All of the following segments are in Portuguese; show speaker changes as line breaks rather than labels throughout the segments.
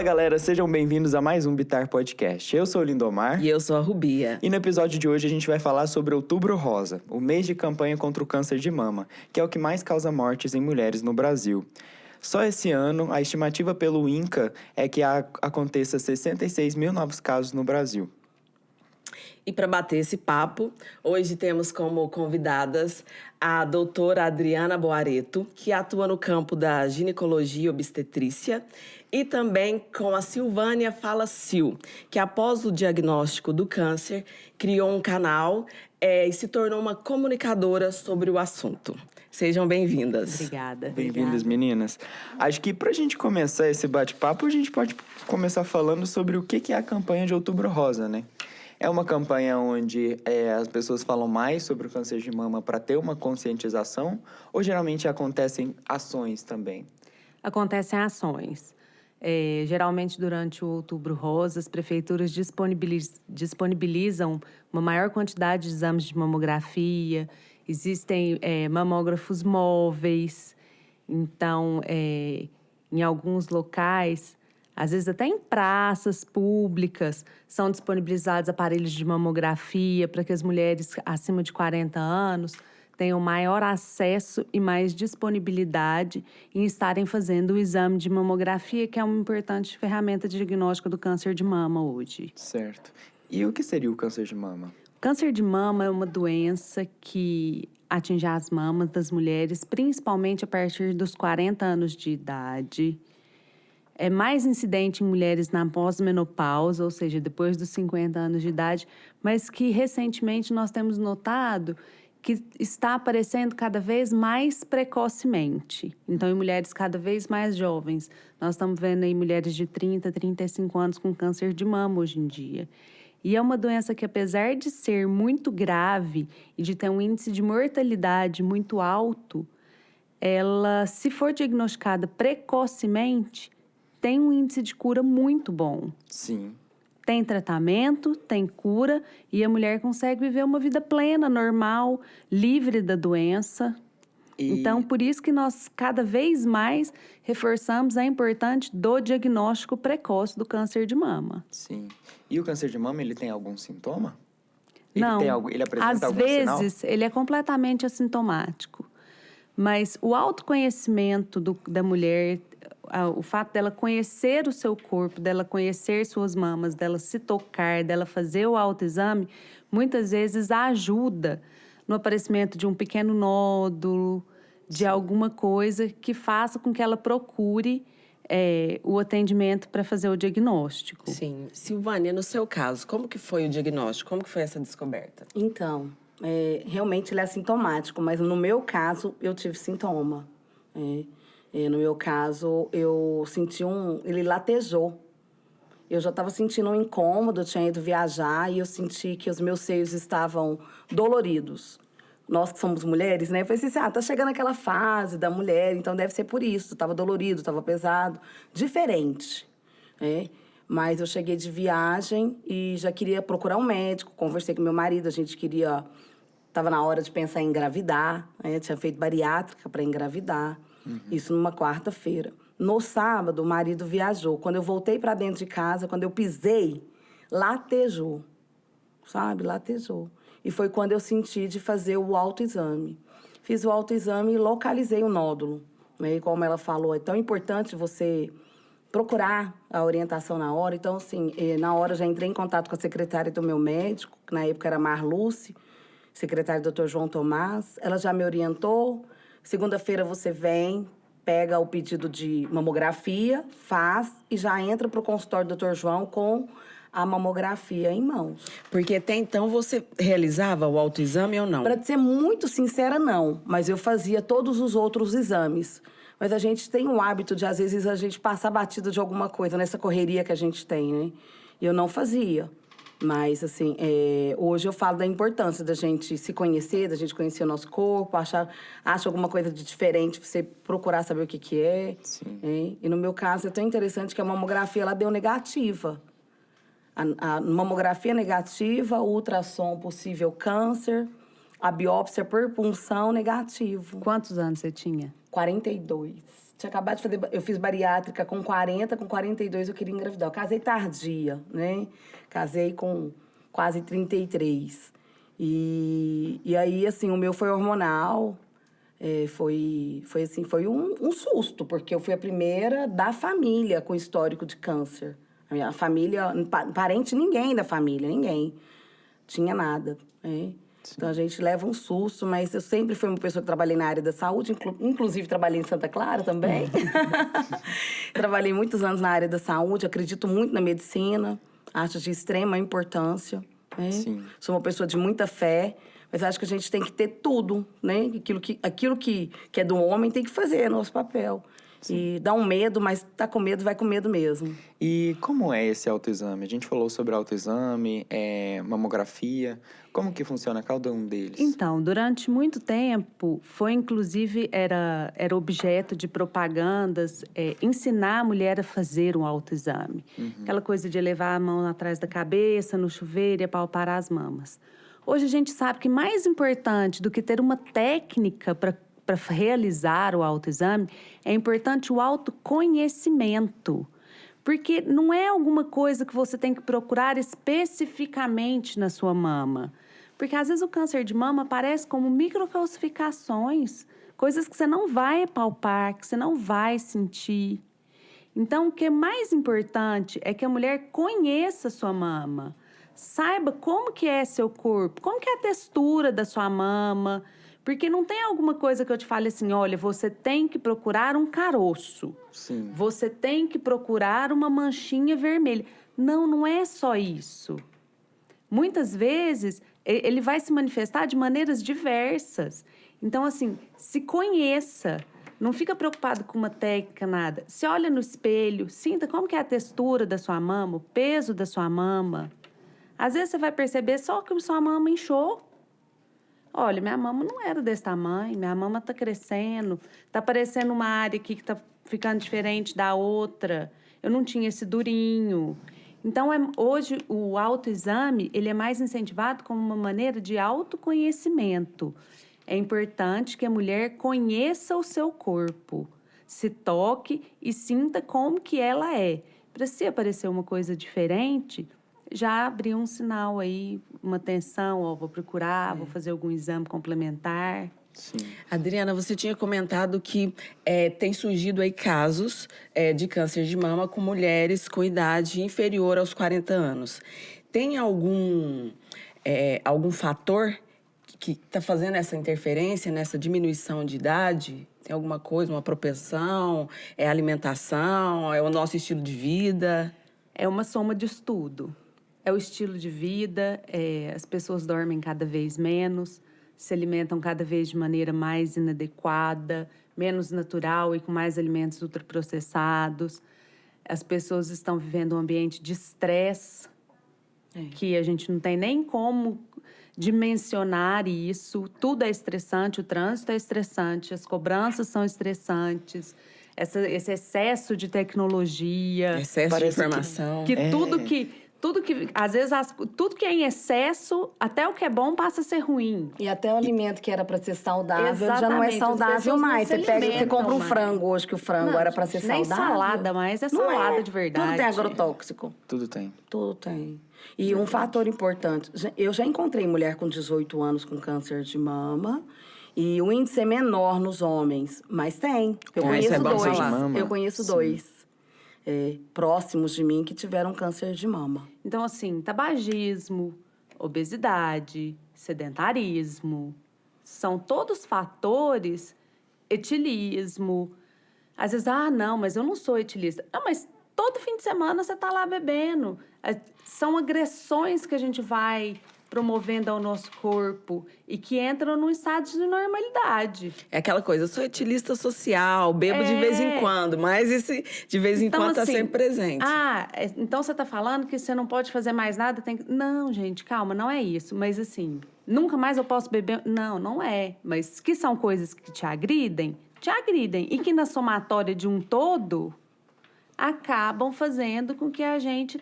Fala galera, sejam bem-vindos a mais um Bitar Podcast. Eu sou o Lindomar.
E eu sou a Rubia.
E no episódio de hoje a gente vai falar sobre Outubro Rosa, o mês de campanha contra o câncer de mama, que é o que mais causa mortes em mulheres no Brasil. Só esse ano, a estimativa pelo INCA é que aconteça 66 mil novos casos no Brasil.
E para bater esse papo, hoje temos como convidadas a doutora Adriana Boareto, que atua no campo da ginecologia e obstetrícia, e também com a Silvânia Fala Sil, que após o diagnóstico do câncer, criou um canal e se tornou uma comunicadora sobre o assunto. Sejam bem-vindas.
Obrigada.
Bem-vindas, meninas. Acho que pra gente começar esse bate-papo, a gente pode começar falando sobre o que é a campanha de Outubro Rosa, né? É uma campanha onde as pessoas falam mais sobre o câncer de mama para ter uma conscientização ou geralmente acontecem ações também?
Acontecem ações. Geralmente, durante o Outubro Rosa, as prefeituras disponibilizam uma maior quantidade de exames de mamografia, existem mamógrafos móveis. Então, em alguns locais, às vezes até em praças públicas, são disponibilizados aparelhos de mamografia para que as mulheres acima de 40 anos tenham maior acesso e mais disponibilidade em estarem fazendo o exame de mamografia, que é uma importante ferramenta de diagnóstico do câncer de mama hoje.
Certo. E o que seria o câncer de mama?
O câncer de mama é uma doença que atinge as mamas das mulheres, principalmente a partir dos 40 anos de idade. É mais incidente em mulheres na pós-menopausa, ou seja, depois dos 50 anos de idade, mas que recentemente nós temos notado que está aparecendo cada vez mais precocemente. Então, em mulheres cada vez mais jovens. Nós estamos vendo aí mulheres de 30, 35 anos com câncer de mama hoje em dia. E é uma doença que, apesar de ser muito grave e de ter um índice de mortalidade muito alto, ela, se for diagnosticada precocemente, tem um índice de cura muito bom.
Sim.
Tem tratamento, tem cura e a mulher consegue viver uma vida plena, normal, livre da doença. Então, por isso que nós cada vez mais reforçamos a importância do diagnóstico precoce do câncer de mama.
Sim. E o câncer de mama, ele tem algum sintoma?
Não.
Ele apresenta algum sinal?
Às vezes, ele é completamente assintomático. Mas o autoconhecimento da mulher, o fato dela conhecer o seu corpo, dela conhecer suas mamas, dela se tocar, dela fazer o autoexame, muitas vezes ajuda no aparecimento de um pequeno nódulo, de alguma coisa que faça com que ela procure o atendimento para fazer o diagnóstico.
Sim. Silvânia, no seu caso, como que foi o diagnóstico? Como que foi essa descoberta?
Então, realmente ele é sintomático, mas no meu caso, eu tive sintoma. No meu caso, eu senti ele latejou. Eu já estava sentindo um incômodo, eu tinha ido viajar e eu senti que os meus seios estavam doloridos. Nós que somos mulheres, né? Eu falei assim, tá chegando aquela fase da mulher, então deve ser por isso. Estava dolorido, estava pesado, diferente, né? Mas eu cheguei de viagem e já queria procurar um médico, conversei com meu marido, a gente queria... Estava na hora de pensar em engravidar, né? Eu tinha feito bariátrica para engravidar. Isso numa quarta-feira. No sábado, o marido viajou. Quando eu voltei para dentro de casa, quando eu pisei, latejou. Sabe? Latejou. E foi quando eu senti de fazer o autoexame. Fiz o autoexame e localizei o nódulo. E como ela falou, é tão importante você procurar a orientação na hora. Então, assim, na hora eu já entrei em contato com a secretária do meu médico, que na época era Marluce, secretária do Dr. João Tomás. Ela já me orientou. Segunda-feira você vem, pega o pedido de mamografia, faz e já entra para o consultório do Dr. João com a mamografia em mãos.
Porque até então você realizava o autoexame ou não?
Para ser muito sincera, não. Mas eu fazia todos os outros exames. Mas a gente tem um hábito de, às vezes, a gente passar batido de alguma coisa nessa correria que a gente tem, né? E eu não fazia. Mas, assim, hoje eu falo da importância da gente se conhecer, da gente conhecer o nosso corpo, acha alguma coisa de diferente, você procurar saber o que é.
Sim.
E no meu caso, é tão interessante que a mamografia, ela deu negativa. A mamografia negativa, o ultrassom possível câncer, a biópsia por punção negativo.
Quantos anos você tinha?
42. Tinha acabado de fazer... Eu fiz bariátrica com 40, com 42 eu queria engravidar. Eu casei tardia, né? Casei com quase 33. E aí, assim, o meu foi hormonal. Foi um susto, porque eu fui a primeira da família com histórico de câncer. A minha família, parente, ninguém da família, ninguém. Tinha nada, né? Então, a gente leva um susto, mas eu sempre fui uma pessoa que trabalhei na área da saúde, inclusive trabalhei em Santa Clara também. Trabalhei muitos anos na área da saúde, acredito muito na medicina, acho de extrema importância, né?
Sim.
Sou uma pessoa de muita fé, mas acho que a gente tem que ter tudo, né? Aquilo que é do homem tem que fazer, é nosso papel. Sim. E dá um medo, mas tá com medo, vai com medo mesmo.
E como é esse autoexame? A gente falou sobre autoexame, mamografia. Como que funciona cada um deles?
Então, durante muito tempo, era objeto de propagandas ensinar a mulher a fazer um autoexame. Aquela coisa de levar a mão atrás da cabeça, no chuveiro e apalpar as mamas. Hoje a gente sabe que mais importante do que ter uma técnica para realizar o autoexame, é importante o autoconhecimento. Porque não é alguma coisa que você tem que procurar especificamente na sua mama. Porque, às vezes, o câncer de mama aparece como microcalcificações, coisas que você não vai palpar, que você não vai sentir. Então, o que é mais importante é que a mulher conheça a sua mama, saiba como que é seu corpo, como que é a textura da sua mama. Porque não tem alguma coisa que eu te fale assim, olha, você tem que procurar um caroço.
Sim.
Você tem que procurar uma manchinha vermelha. Não, não é só isso. Muitas vezes, ele vai se manifestar de maneiras diversas. Então, assim, se conheça. Não fica preocupado com uma técnica, nada. Se olha no espelho, sinta como que é a textura da sua mama, o peso da sua mama. Às vezes, você vai perceber só que sua mama inchou. Olha, minha mama não era desse tamanho, minha mama tá crescendo, tá aparecendo uma área aqui que tá ficando diferente da outra. Eu não tinha esse durinho. Então, hoje, o autoexame, ele é mais incentivado como uma maneira de autoconhecimento. É importante que a mulher conheça o seu corpo, se toque e sinta como que ela é. Para se aparecer uma coisa diferente, já abriu um sinal aí, uma tensão, ó, vou procurar, vou fazer algum exame complementar.
Sim.
Adriana, você tinha comentado que tem surgido aí casos de câncer de mama com mulheres com idade inferior aos 40 anos. Tem algum fator que está fazendo essa interferência, nessa diminuição de idade? Tem alguma coisa, uma propensão? É a alimentação? É o nosso estilo de vida?
É uma soma de tudo. É o estilo de vida, as pessoas dormem cada vez menos, se alimentam cada vez de maneira mais inadequada, menos natural e com mais alimentos ultraprocessados. As pessoas estão vivendo um ambiente de estresse, que a gente não tem nem como dimensionar isso. Tudo é estressante, o trânsito é estressante, as cobranças são estressantes, esse excesso de tecnologia.
Excesso de informação.
Tudo que, às vezes, tudo que é em excesso, até o que é bom passa a ser ruim.
E até o alimento que era para ser saudável já não é
Exatamente,
saudável mais. Você compra um
mais.
frango hoje, que o frango era para ser
nem
saudável.
salada mais, é
Não
salada de verdade.
Tudo tem agrotóxico.
Tudo tem.
Tudo tem. E um fator importante, eu já encontrei mulher com 18 anos com câncer de mama, e o índice é menor nos homens, mas tem. Eu
isso é
conheço
bom
dois.
falar.
Eu conheço dois próximos de mim que tiveram câncer de mama.
Então, assim, tabagismo, obesidade, sedentarismo, são todos fatores, etilismo. Às vezes, não, mas eu não sou etilista. Não, mas todo fim de semana você tá lá bebendo. São agressões que a gente vai promovendo ao nosso corpo e que entram num estado de normalidade.
É aquela coisa, eu sou etilista social, bebo de vez em quando, mas esse de vez em quando tá
assim,
sempre presente.
Então você tá falando que você não pode fazer mais nada? Não, gente, calma, não é isso. Mas assim, nunca mais eu posso beber? Não, não é. Mas que são coisas que te agridem? Te agridem. E que na somatória de um todo, acabam fazendo com que a gente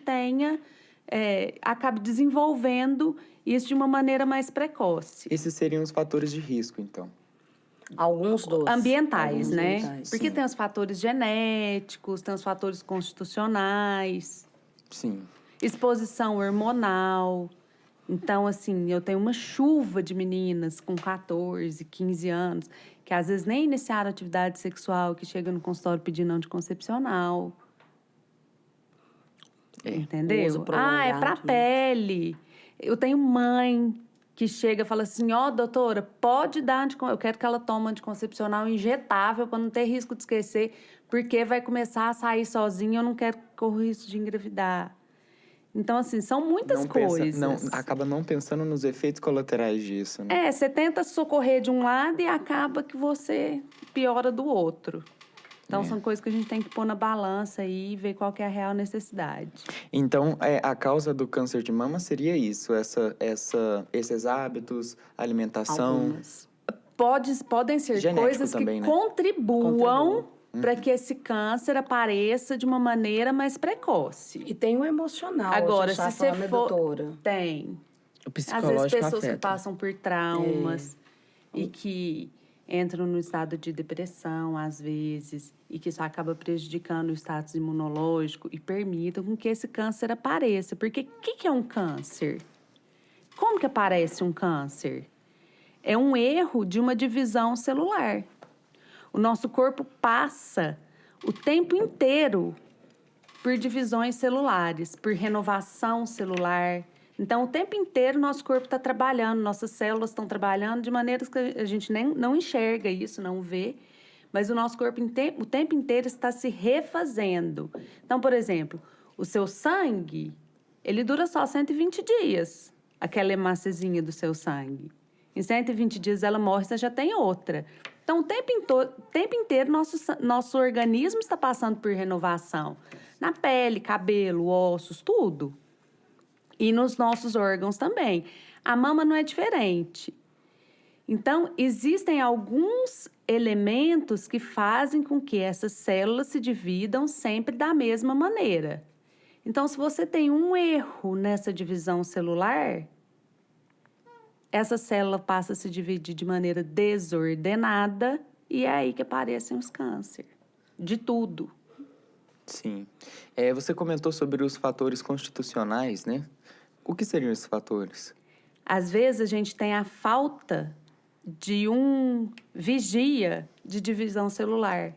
acabe desenvolvendo isso de uma maneira mais precoce.
Esses seriam os fatores de risco, então.
Alguns dos.
ambientais,
Alguns
né?
ambientais,
Porque
sim.
tem os fatores genéticos, tem os fatores constitucionais,
Sim.
exposição hormonal. Então, assim, eu tenho uma chuva de meninas com 14, 15 anos, que às vezes nem iniciaram atividade sexual, que chegam no consultório pedindo anticoncepcional. Entendeu?
Uso
É
prolongado,
pra
né?
pele. Eu tenho mãe que chega e fala assim, doutora, pode dar eu quero que ela tome anticoncepcional injetável para não ter risco de esquecer, porque vai começar a sair sozinha, eu não quero correr risco de engravidar. Então, assim, são muitas coisas.
Acaba não pensando nos efeitos colaterais disso, né?
Você tenta socorrer de um lado e acaba que você piora do outro. Então, são coisas que a gente tem que pôr na balança e ver qual que é a real necessidade.
Então, a causa do câncer de mama seria isso, esses hábitos, alimentação.
Algumas.
Podem ser
Genético
coisas
também,
que
né?
contribuam para que esse câncer apareça de uma maneira mais precoce.
E tem o emocional,
Agora,
a gente tá
se você
falando, né,
for...
doutora?
Tem.
O
Às vezes,
psicológico
pessoas que
afeta.
passam por traumas e que entram no estado de depressão, às vezes, e que isso acaba prejudicando o status imunológico e permitam com que esse câncer apareça. Porque o que é um câncer? Como que aparece um câncer? É um erro de uma divisão celular. O nosso corpo passa o tempo inteiro por divisões celulares, por renovação celular. Então, o tempo inteiro, nosso corpo está trabalhando, nossas células estão trabalhando de maneiras que a gente nem não enxerga isso, não vê. Mas o nosso corpo, o tempo inteiro, está se refazendo. Então, por exemplo, o seu sangue, ele dura só 120 dias, aquela hemáciazinha do seu sangue. Em 120 dias ela morre, você já tem outra. Então, o tempo inteiro, nosso organismo está passando por renovação. Na pele, cabelo, ossos, tudo. E nos nossos órgãos também. A mama não é diferente. Então, existem alguns elementos que fazem com que essas células se dividam sempre da mesma maneira. Então, se você tem um erro nessa divisão celular, essa célula passa a se dividir de maneira desordenada e é aí que aparecem os cânceres. De tudo.
Sim. Você comentou sobre os fatores constitucionais, né? O que seriam esses fatores?
Às vezes, a gente tem a falta de um vigia de divisão celular.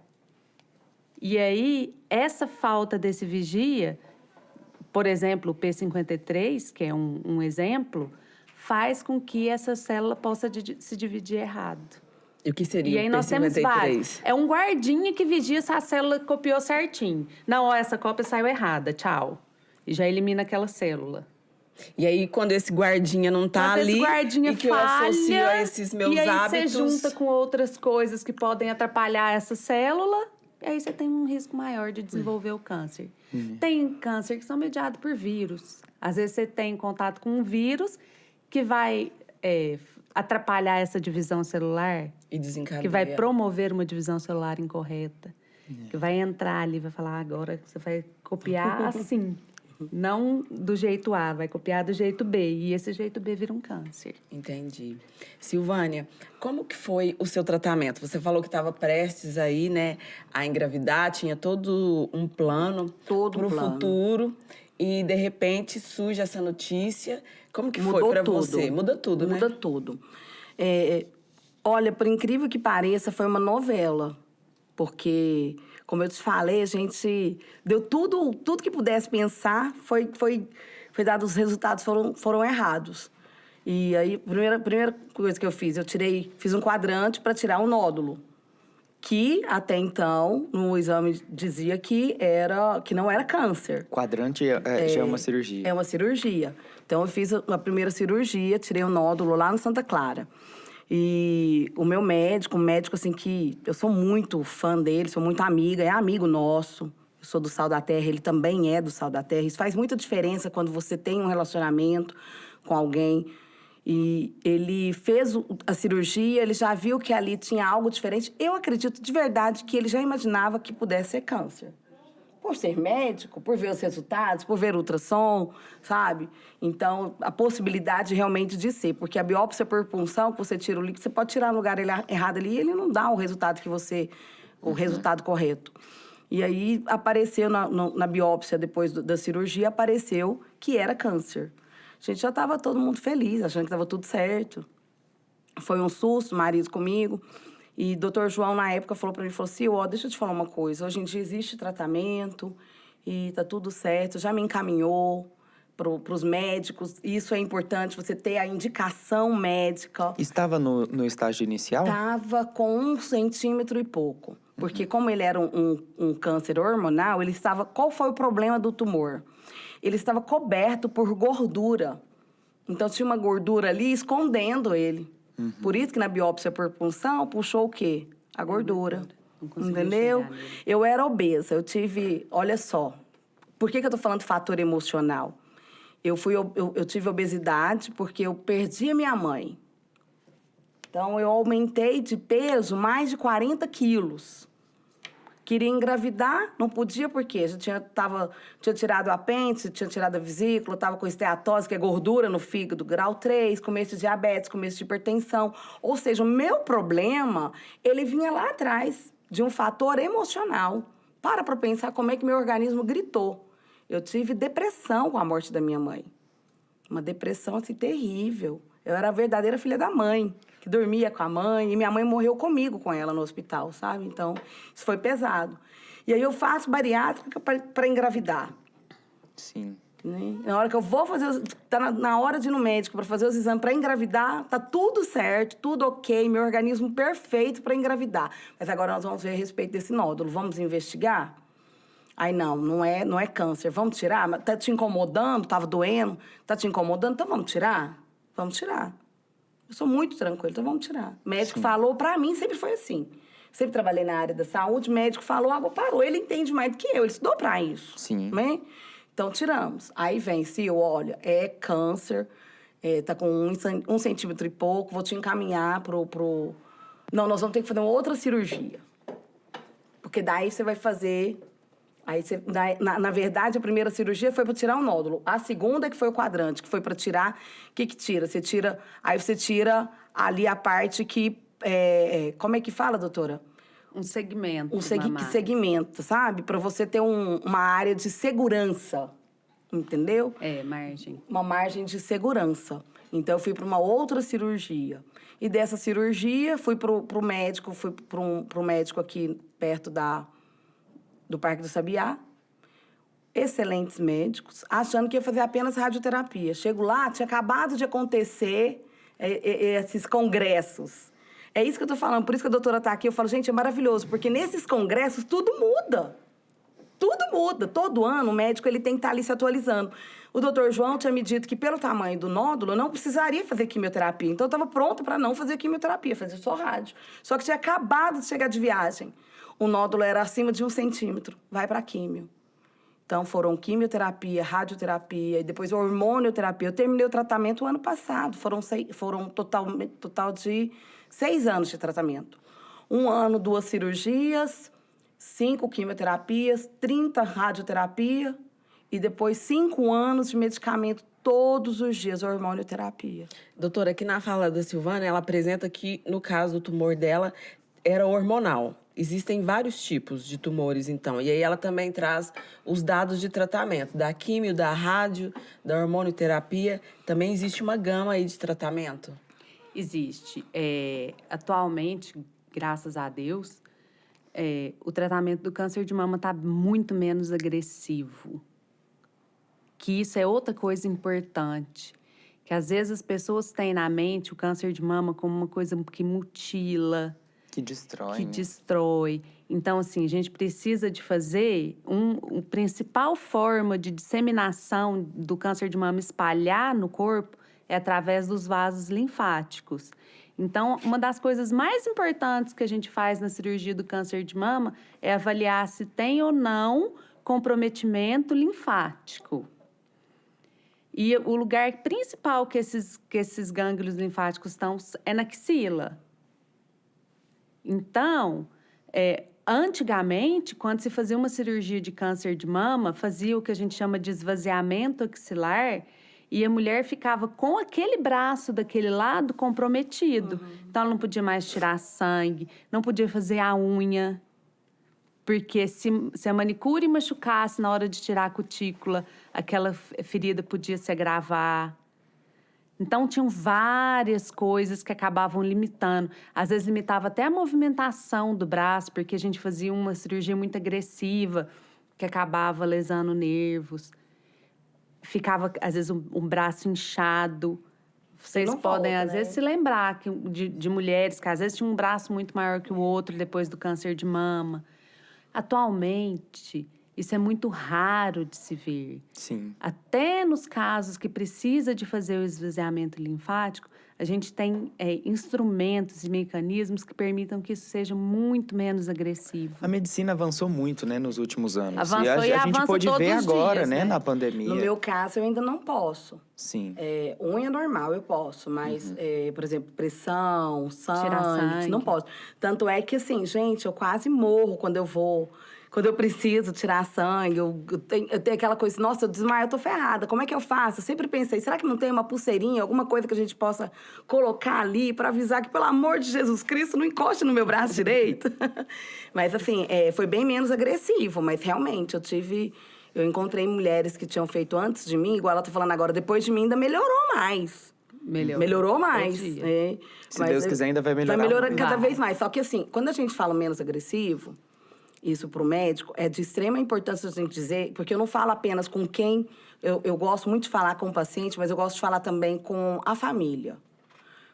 E aí, essa falta desse vigia, por exemplo, o P53, que é um exemplo, faz com que essa célula possa se dividir errado.
E o que seria
E aí
o
nós temos vários.
P53?
É um guardinha que vigia se a célula copiou certinho. Não, essa cópia saiu errada, tchau. E já elimina aquela célula.
E aí, quando esse guardinha não tá
Quando
ali,
esse guardinha
e que
falha,
eu associo a esses meus
e aí
hábitos...
você junta com outras coisas que podem atrapalhar essa célula, e aí você tem um risco maior de desenvolver o câncer. Tem câncer que são mediados por vírus. Às vezes você tem contato com um vírus que vai atrapalhar essa divisão celular,
E desencadeia.
que vai promover uma divisão celular incorreta, que vai entrar ali e vai falar, agora você vai copiar assim. Não do jeito A, vai copiar do jeito B. E esse jeito B vira um câncer.
Entendi. Silvânia, como que foi o seu tratamento? Você falou que estava prestes aí, né, a engravidar, tinha todo um plano
Todo um
pro
plano.
futuro. E, de repente, surge essa notícia. Como que foi
Mudou
para
tudo.
você? Muda tudo, né?
Muda tudo. Olha, por incrível que pareça, foi uma novela. Porque, como eu te falei, a gente deu tudo que pudesse pensar, foi dado, os resultados foram errados. E aí, a primeira coisa que eu fiz, fiz um quadrante para tirar um nódulo. Que, até então, no exame dizia que não era câncer.
Quadrante já é uma cirurgia.
É uma cirurgia. Então, eu fiz a primeira cirurgia, tirei um nódulo lá no Santa Clara. E o meu médico, um médico assim que eu sou muito fã dele, sou muito amiga, é amigo nosso. Eu sou do Sal da Terra, ele também é do Sal da Terra. Isso faz muita diferença quando você tem um relacionamento com alguém. E ele fez a cirurgia, ele já viu que ali tinha algo diferente. Eu acredito de verdade que ele já imaginava que pudesse ser câncer. por ser médico, por ver os resultados, por ver ultrassom, sabe? Então, a possibilidade realmente de ser. Porque a biópsia por punção, que você tira o líquido, você pode tirar no lugar errado ali e ele não dá o resultado que você... o resultado correto. E aí, apareceu na biópsia, depois da cirurgia, apareceu que era câncer. A gente já estava todo mundo feliz, achando que estava tudo certo. Foi um susto, marido comigo. E o doutor João, na época, falou para mim, falou assim, deixa eu te falar uma coisa, hoje em dia existe tratamento e tá tudo certo, já me encaminhou para os médicos, isso é importante, você ter a indicação médica.
Estava no estágio inicial?
Estava com 1 centímetro e pouco, porque como ele era um câncer hormonal, ele estava... Qual foi o problema do tumor? Ele estava coberto por gordura, então tinha uma gordura ali escondendo ele. Por isso que na biópsia por punção, puxou o quê? A gordura. Entendeu? Eu era obesa, eu tive... Olha só, por que eu tô falando de fator emocional? Eu tive obesidade porque eu perdi a minha mãe. Então, eu aumentei de peso mais de 40 quilos. Queria engravidar, não podia porque já tinha tirado o apêndice, tinha tirado a vesícula, estava com esteatose, que é gordura no fígado, grau 3, começo de diabetes, começo de hipertensão. Ou seja, o meu problema, ele vinha lá atrás, de um fator emocional. Para pensar como é que meu organismo gritou. Eu tive depressão com a morte da minha mãe. Uma depressão, assim, terrível. Eu era a verdadeira filha da mãe, que dormia com a mãe, e minha mãe morreu comigo com ela no hospital, sabe? Então, isso foi pesado. E aí eu faço bariátrica para engravidar.
Sim.
Né? Na hora que eu vou fazer... Tá na hora de ir no médico para fazer os exames para engravidar, tá tudo certo, tudo ok, meu organismo perfeito para engravidar. Mas agora nós vamos ver a respeito desse nódulo. Vamos investigar? Aí, não é câncer. Vamos tirar? Mas tá te incomodando? Tava doendo? Tá te incomodando? Então, vamos tirar? Vamos tirar. Eu sou muito tranquila, então vamos tirar. O médico falou, pra mim, sempre foi assim. Sempre trabalhei na área da saúde, o médico falou, água parou. Ele entende mais do que eu, ele estudou pra isso.
Sim.
Né? Então, tiramos. Aí vem, olha, é câncer, tá com 1 centímetro e pouco, vou te encaminhar pro... Não, nós vamos ter que fazer uma outra cirurgia. Porque daí você vai fazer... Aí, na verdade, a primeira cirurgia foi para tirar um nódulo. A segunda que foi o quadrante, que foi para tirar... O que tira? Aí você tira ali a parte que... como é que fala, doutora?
Um segmento
Que segmenta, sabe? Para você ter uma área de segurança, entendeu?
Margem.
Uma margem de segurança. Então, eu fui para uma outra cirurgia. E dessa cirurgia, fui pro médico, pro médico aqui perto do Parque do Sabiá, excelentes médicos, achando que ia fazer apenas radioterapia. Chego lá, tinha acabado de acontecer esses congressos. É isso que eu tô falando, por isso que a doutora tá aqui. Eu falo, gente, é maravilhoso, porque nesses congressos tudo muda. Tudo muda. Todo ano o médico ele tem que estar ali se atualizando. O doutor João tinha me dito que, pelo tamanho do nódulo, eu não precisaria fazer quimioterapia. Então, eu estava pronta para não fazer quimioterapia, fazer só rádio. Só que tinha acabado de chegar de viagem. O nódulo era acima de 1 centímetro. Vai para químio. Então, foram quimioterapia, radioterapia e depois hormonioterapia. Eu terminei o tratamento o ano passado. Foram total de 6 anos de tratamento. 1 ano, 2 cirurgias, 5 quimioterapias, 30 radioterapia e depois 5 anos de medicamento todos os dias, hormonioterapia.
Doutora, aqui na fala da Silvana, ela apresenta que, no caso do tumor dela, era hormonal. Existem vários tipos de tumores, então. E aí ela também traz os dados de tratamento, da químio, da rádio, da hormonioterapia. Também existe uma gama aí de tratamento?
Existe. Atualmente, graças a Deus, o tratamento do câncer de mama está muito menos agressivo. Que isso é outra coisa importante. Que às vezes as pessoas têm na mente o câncer de mama como uma coisa que mutila,
que destrói,
que
né?
destrói. Então, assim, a gente precisa de fazer a principal forma de disseminação do câncer de mama espalhar no corpo é através dos vasos linfáticos. Então, uma das coisas mais importantes que a gente faz na cirurgia do câncer de mama é avaliar se tem ou não comprometimento linfático. E o lugar principal que esses gânglios linfáticos estão é na axila. Então, Antigamente, quando se fazia uma cirurgia de câncer de mama, fazia o que a gente chama de esvaziamento axilar e a mulher ficava com aquele braço daquele lado comprometido. Então, ela não podia mais tirar sangue, não podia fazer a unha, porque se a manicure machucasse na hora de tirar a cutícula, aquela ferida podia se agravar. Então, tinham várias coisas que acabavam limitando. Às vezes, limitava até a movimentação do braço, porque a gente fazia uma cirurgia muito agressiva, que acabava lesando nervos. Ficava, às vezes, um braço inchado. Vocês
Não
podem,
volta,
às
né?
vezes, se lembrar de mulheres que, às vezes, tinham um braço muito maior que o outro depois do câncer de mama. Atualmente, isso é muito raro de se ver.
Sim.
Até nos casos que precisa de fazer o esvaziamento linfático, a gente tem instrumentos e mecanismos que permitam que isso seja muito menos agressivo.
A medicina avançou muito, né, nos últimos anos.
Avançou
e a
e
gente
avança
pôde
todos
ver
os
agora,
dias, né?
na pandemia.
No meu caso, eu ainda não posso.
Sim.
Unha normal eu posso, mas, por exemplo, pressão,
Tirar
sangue,
sangue.
não posso. Tanto é que, assim, gente, eu quase morro quando eu vou... Quando eu preciso tirar sangue, eu tenho aquela coisa, nossa, eu desmaio, eu tô ferrada, como é que eu faço? Eu sempre pensei, será que não tem uma pulseirinha, alguma coisa que a gente possa colocar ali para avisar que, pelo amor de Jesus Cristo, não encoste no meu braço direito? Mas, assim, foi bem menos agressivo, mas realmente eu encontrei mulheres que tinham feito antes de mim, igual ela tá falando agora, depois de mim ainda melhorou mais. Melhorou mais.
Todo dia.
Se
Mas
Deus quiser, ainda vai melhorar.
Vai melhorar
muito.
cada
Vai.
vez mais. Só que, assim, quando a gente fala menos agressivo, isso para o médico, é de extrema importância a gente dizer, porque eu não falo apenas com quem... Eu gosto muito de falar com o paciente, mas eu gosto de falar também com a família.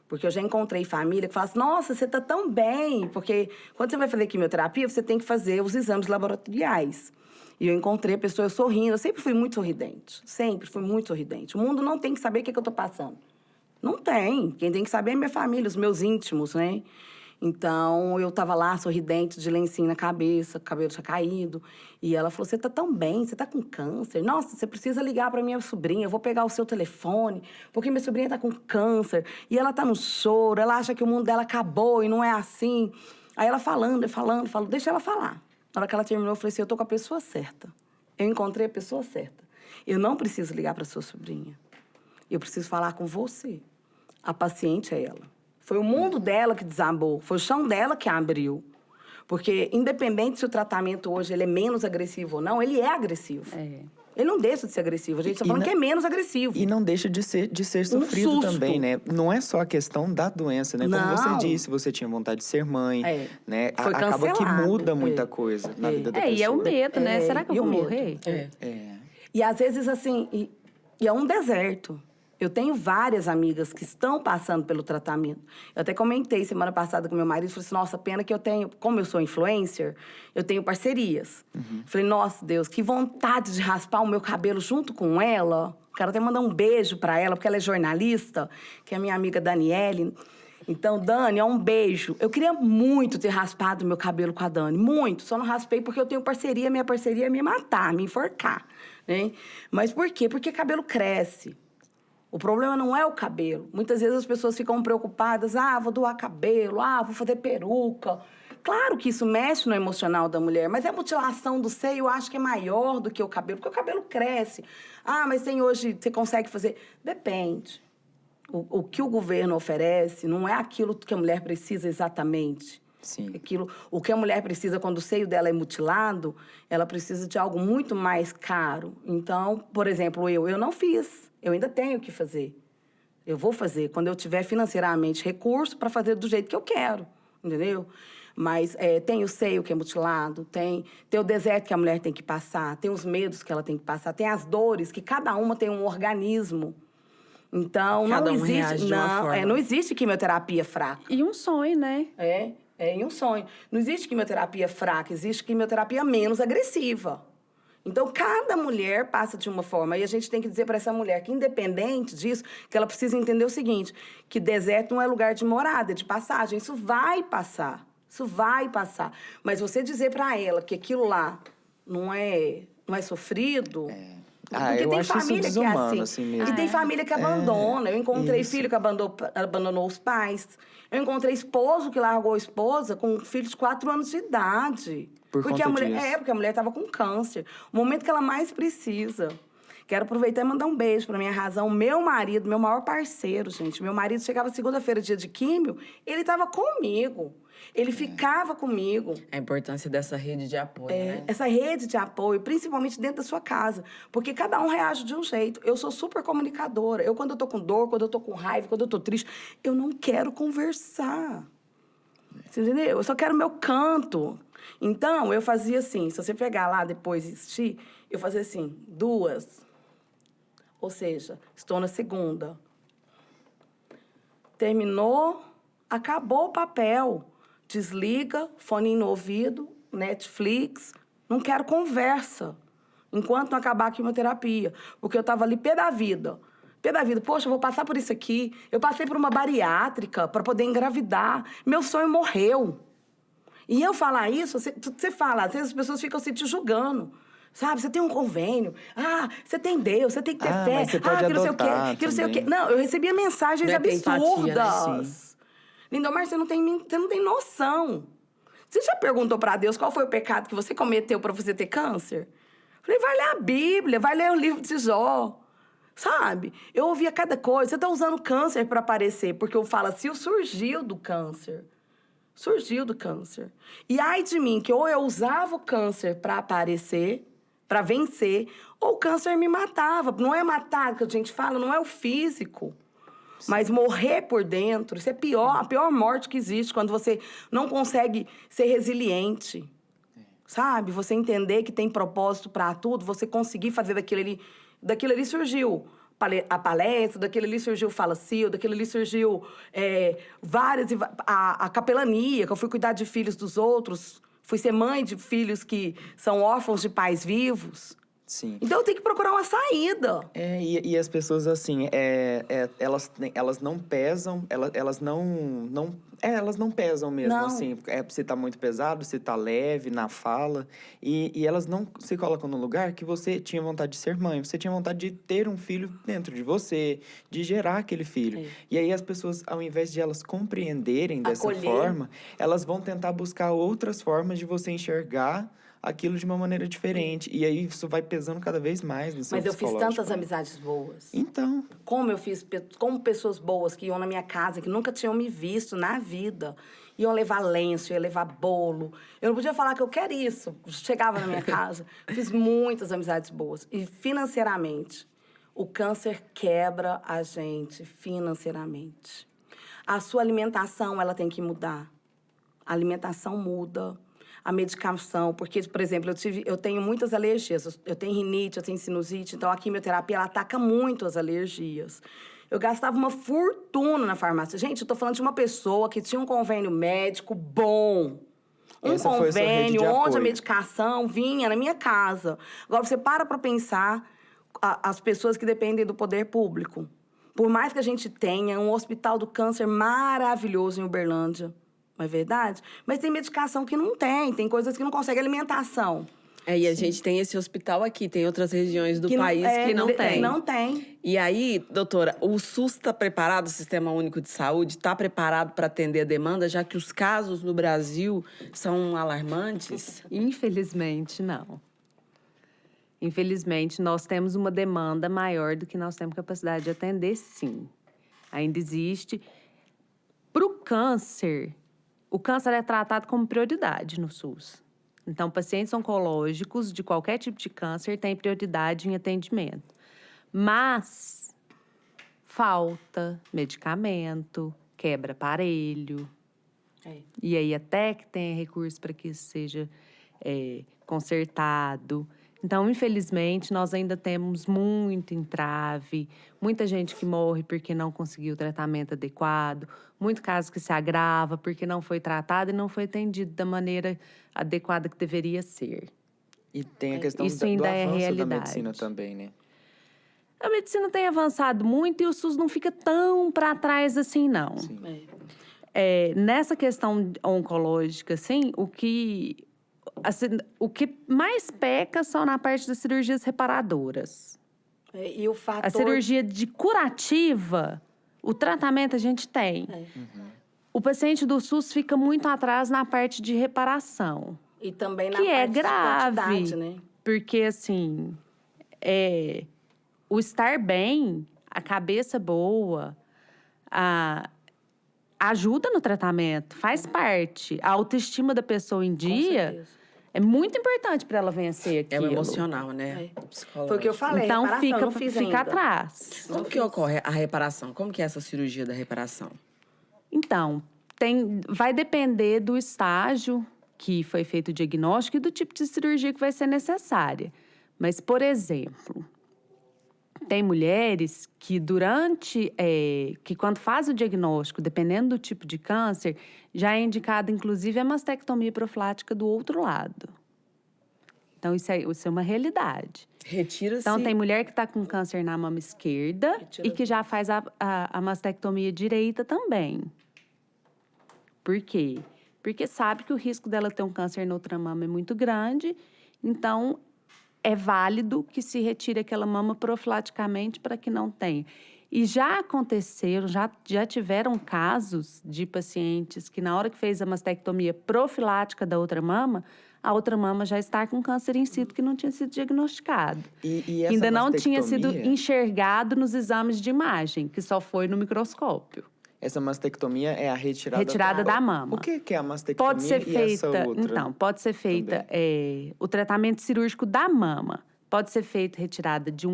Porque eu já encontrei família que fala assim, nossa, você tá tão bem. Porque quando você vai fazer quimioterapia, você tem que fazer os exames laboratoriais. E eu encontrei a pessoa, eu sorrindo. Eu sempre fui muito sorridente. Sempre fui muito sorridente. O mundo não tem que saber o que eu tô passando. Não tem. Quem tem que saber é minha família, os meus íntimos, né? Então, eu tava lá, sorridente, de lencinho na cabeça, o cabelo tinha caído. E ela falou, você tá tão bem, você tá com câncer. Nossa, você precisa ligar pra minha sobrinha, eu vou pegar o seu telefone, porque minha sobrinha tá com câncer. E ela tá no choro, ela acha que o mundo dela acabou e não é assim. Aí ela falando, deixa ela falar. Na hora que ela terminou, eu falei assim, eu tô com a pessoa certa. Eu encontrei a pessoa certa. Eu não preciso ligar pra sua sobrinha. Eu preciso falar com você. A paciente é ela. Foi o mundo dela que desabou, foi o chão dela que abriu. Porque, independente se o tratamento hoje ele é menos agressivo ou não, ele é agressivo. Ele não deixa de ser agressivo. A gente está falando que é menos agressivo.
E não deixa de ser sofrido
susto.
também, né? Não é só a questão da doença, né? Como
Não.
você disse, você tinha vontade de ser mãe, né?
Foi
Acaba que
cancelado.
muda muita coisa na vida da pessoa.
E é o medo, né? Será que eu
e o
vou
medo.
morrer?
E às vezes, assim, e é um deserto. Eu tenho várias amigas que estão passando pelo tratamento. Eu até comentei semana passada com meu marido, falei assim, nossa, pena que eu tenho... Como eu sou influencer, eu tenho parcerias. Falei, nossa, Deus, que vontade de raspar o meu cabelo junto com ela. Quero até mandar um beijo pra ela, porque ela é jornalista, que é minha amiga Daniele. Então, Dani, um beijo. Eu queria muito ter raspado meu cabelo com a Dani, muito. Só não raspei porque eu tenho parceria, minha parceria é me matar, me enforcar, né? Mas por quê? Porque cabelo cresce. O problema não é o cabelo. Muitas vezes as pessoas ficam preocupadas. Vou doar cabelo. Vou fazer peruca. Claro que isso mexe no emocional da mulher, mas a mutilação do seio eu acho que é maior do que o cabelo, porque o cabelo cresce. Mas tem hoje, você consegue fazer... Depende. O que o governo oferece não é aquilo que a mulher precisa exatamente.
Sim.
O que a mulher precisa quando o seio dela é mutilado, ela precisa de algo muito mais caro. Então, por exemplo, eu não fiz. Eu ainda tenho que fazer. Eu vou fazer quando eu tiver financeiramente recurso para fazer do jeito que eu quero, entendeu? Mas tem o seio que é mutilado, tem o deserto que a mulher tem que passar, tem os medos que ela tem que passar, tem as dores, que cada uma tem um organismo. Então,
Cada
não
um reage
existe...
de uma forma.
Não existe quimioterapia fraca.
E um sonho, né?
Em um sonho. Não existe quimioterapia fraca, existe quimioterapia menos agressiva. Então, cada mulher passa de uma forma. E a gente tem que dizer para essa mulher que, independente disso, que ela precisa entender o seguinte, que deserto não é lugar de morada, é de passagem. Isso vai passar. Isso vai passar. Mas você dizer para ela que aquilo lá não é sofrido... Porque
eu
tem
acho isso
família que é
desumano,
assim.
assim mesmo.
E tem família que abandona. Eu encontrei
isso.
filho que abandonou os pais. Eu encontrei esposo que largou a esposa com um filho de 4 anos de idade.
Por
porque
conta
a mulher,
disso.
porque a mulher estava com câncer. O momento que ela mais precisa. Quero aproveitar e mandar um beijo para minha razão. Meu marido, meu maior parceiro, gente. Meu marido chegava segunda-feira, dia de químio, ele estava comigo. Ele ficava comigo.
A importância dessa rede de apoio, né?
Essa rede de apoio, principalmente dentro da sua casa. Porque cada um reage de um jeito. Eu sou super comunicadora. Eu, quando eu tô com dor, quando eu tô com raiva, quando eu tô triste, eu não quero conversar. Você entendeu? Eu só quero meu canto. Então, eu fazia assim, se você pegar lá depois e assistir, eu fazia assim, 2. Ou seja, estou na segunda. Terminou, acabou o papel. Desliga, fone no ouvido, Netflix. Não quero conversa. Enquanto não acabar a quimioterapia. Porque eu estava ali pé da vida. Pé da vida. Poxa, eu vou passar por isso aqui. Eu passei por uma bariátrica para poder engravidar. Meu sonho morreu. E eu falar isso, você fala, às vezes as pessoas ficam se te julgando. Sabe, você tem um convênio. Ah, você tem Deus, você tem que ter fé.
Mas você pode
que não sei o quê,
adotar
que não sei o quê.
também.
Não, eu recebia mensagens
Não é ter empatia, né?
absurdas. Lindomar, você não tem noção. Você já perguntou pra Deus qual foi o pecado que você cometeu pra você ter câncer? Falei, vai ler a Bíblia, vai ler o livro de Jó. Sabe? Eu ouvia cada coisa. Você tá usando câncer pra aparecer, porque eu falo assim, surgiu do câncer. Surgiu do câncer. E ai de mim, que ou eu usava o câncer pra aparecer, pra vencer, ou o câncer me matava. Não é matar que a gente fala, não é o físico. Mas morrer por dentro, isso é a pior morte que existe, quando você não consegue ser resiliente. Sabe? Você entender que tem propósito pra tudo, você conseguir fazer daquilo ali surgiu a palestra, daquele ali surgiu o Falacil, daquele ali surgiu a capelania, que eu fui cuidar de filhos dos outros, fui ser mãe de filhos que são órfãos de pais vivos.
Sim.
Então eu tenho que procurar uma saída.
E as pessoas, assim, elas não pesam, elas não pesam mesmo,
Não.
assim. Se tá muito pesado, se tá leve na fala. E elas não se colocam no lugar que você tinha vontade de ser mãe. Você tinha vontade de ter um filho dentro de você, de gerar aquele filho. E aí as pessoas, ao invés de elas compreenderem dessa
Acolher.
forma, elas vão tentar buscar outras formas de você enxergar aquilo de uma maneira diferente. E aí isso vai pesando cada vez mais no seu
Mas eu fiz
psicológico,
tantas
né?
amizades boas.
Então,
Como pessoas boas que iam na minha casa, que nunca tinham me visto na vida. Iam levar lenço, iam levar bolo. Eu não podia falar que eu quero isso. Chegava na minha casa. Fiz muitas amizades boas. E financeiramente, o câncer quebra a gente financeiramente. A sua alimentação, ela tem que mudar. A alimentação muda. A medicação, porque, por exemplo, eu tenho muitas alergias. Eu tenho rinite, eu tenho sinusite, então a quimioterapia, ela ataca muito as alergias. Eu gastava uma fortuna na farmácia. Gente, eu tô falando de uma pessoa que tinha um convênio médico bom.
Essa foi a sua rede de
Convênio onde a
apoio.
medicação vinha na minha casa. Agora, você para pensar as pessoas que dependem do poder público. Por mais que a gente tenha um hospital do câncer maravilhoso em Uberlândia, não é verdade? Mas tem medicação que não tem coisas que não consegue alimentação.
E a gente tem esse hospital aqui, tem outras regiões do
Que
país que não tem.
Não tem.
E aí, doutora, o SUS está preparado, o Sistema Único de Saúde, está preparado para atender a demanda, já que os casos no Brasil são alarmantes?
Infelizmente, não. Infelizmente, nós temos uma demanda maior do que nós temos capacidade de atender, sim. Ainda existe. Para o câncer é tratado como prioridade no SUS. Então, pacientes oncológicos de qualquer tipo de câncer têm prioridade em atendimento. Mas falta medicamento, quebra aparelho. E aí, até que tenha recurso para que isso seja consertado. Então, infelizmente, nós ainda temos muito entrave, muita gente que morre porque não conseguiu o tratamento adequado, muito caso que se agrava porque não foi tratado e não foi atendido da maneira adequada que deveria ser.
e tem a questão
Isso
do
ainda é
avanço da
realidade.
medicina também, né?
A medicina tem avançado muito e o SUS não fica tão para trás assim, não.
Sim.
Nessa questão oncológica, assim, o que mais peca são na parte das cirurgias reparadoras.
E o fator...
A cirurgia de curativa, o tratamento a gente tem. O paciente do SUS fica muito atrás na parte de reparação.
E também na
Que
parte
é
de
grave,
quantidade, né?
porque assim, o estar bem, a cabeça boa, ajuda no tratamento, faz parte. A autoestima da pessoa em
Com
dia
certeza.
é muito importante para ela vencer
É
aquilo.
o emocional, né? O psicológico.
Foi o que eu falei,
Então
reparação, eu não fiz
fica
ainda.
atrás.
Como que ocorre a reparação? Como que é essa cirurgia da reparação?
Então, vai depender do estágio que foi feito o diagnóstico e do tipo de cirurgia que vai ser necessária. Mas, por exemplo, tem mulheres que que quando faz o diagnóstico, dependendo do tipo de câncer, já é indicada, inclusive, a mastectomia profilática do outro lado. Então, isso é uma realidade.
Retira-se...
Então, tem mulher que está com câncer na mama esquerda
Retira
e que já faz a mastectomia direita também. Por quê? Porque sabe que o risco dela ter um câncer na outra mama é muito grande, então é válido que se retire aquela mama profilaticamente para que não tenha. E já aconteceram, já tiveram casos de pacientes que na hora que fez a mastectomia profilática da outra mama, a outra mama já está com câncer in situ que não tinha sido diagnosticado.
E
Que
essa
ainda não tinha sido
mastectomia-
enxergado nos exames de imagem, que só foi no microscópio.
Essa mastectomia é a
Retirada da mama.
O que é a mastectomia
Pode ser
e essa
feita,
outra?
então, pode ser feita o tratamento cirúrgico da mama. Pode ser feito retirada de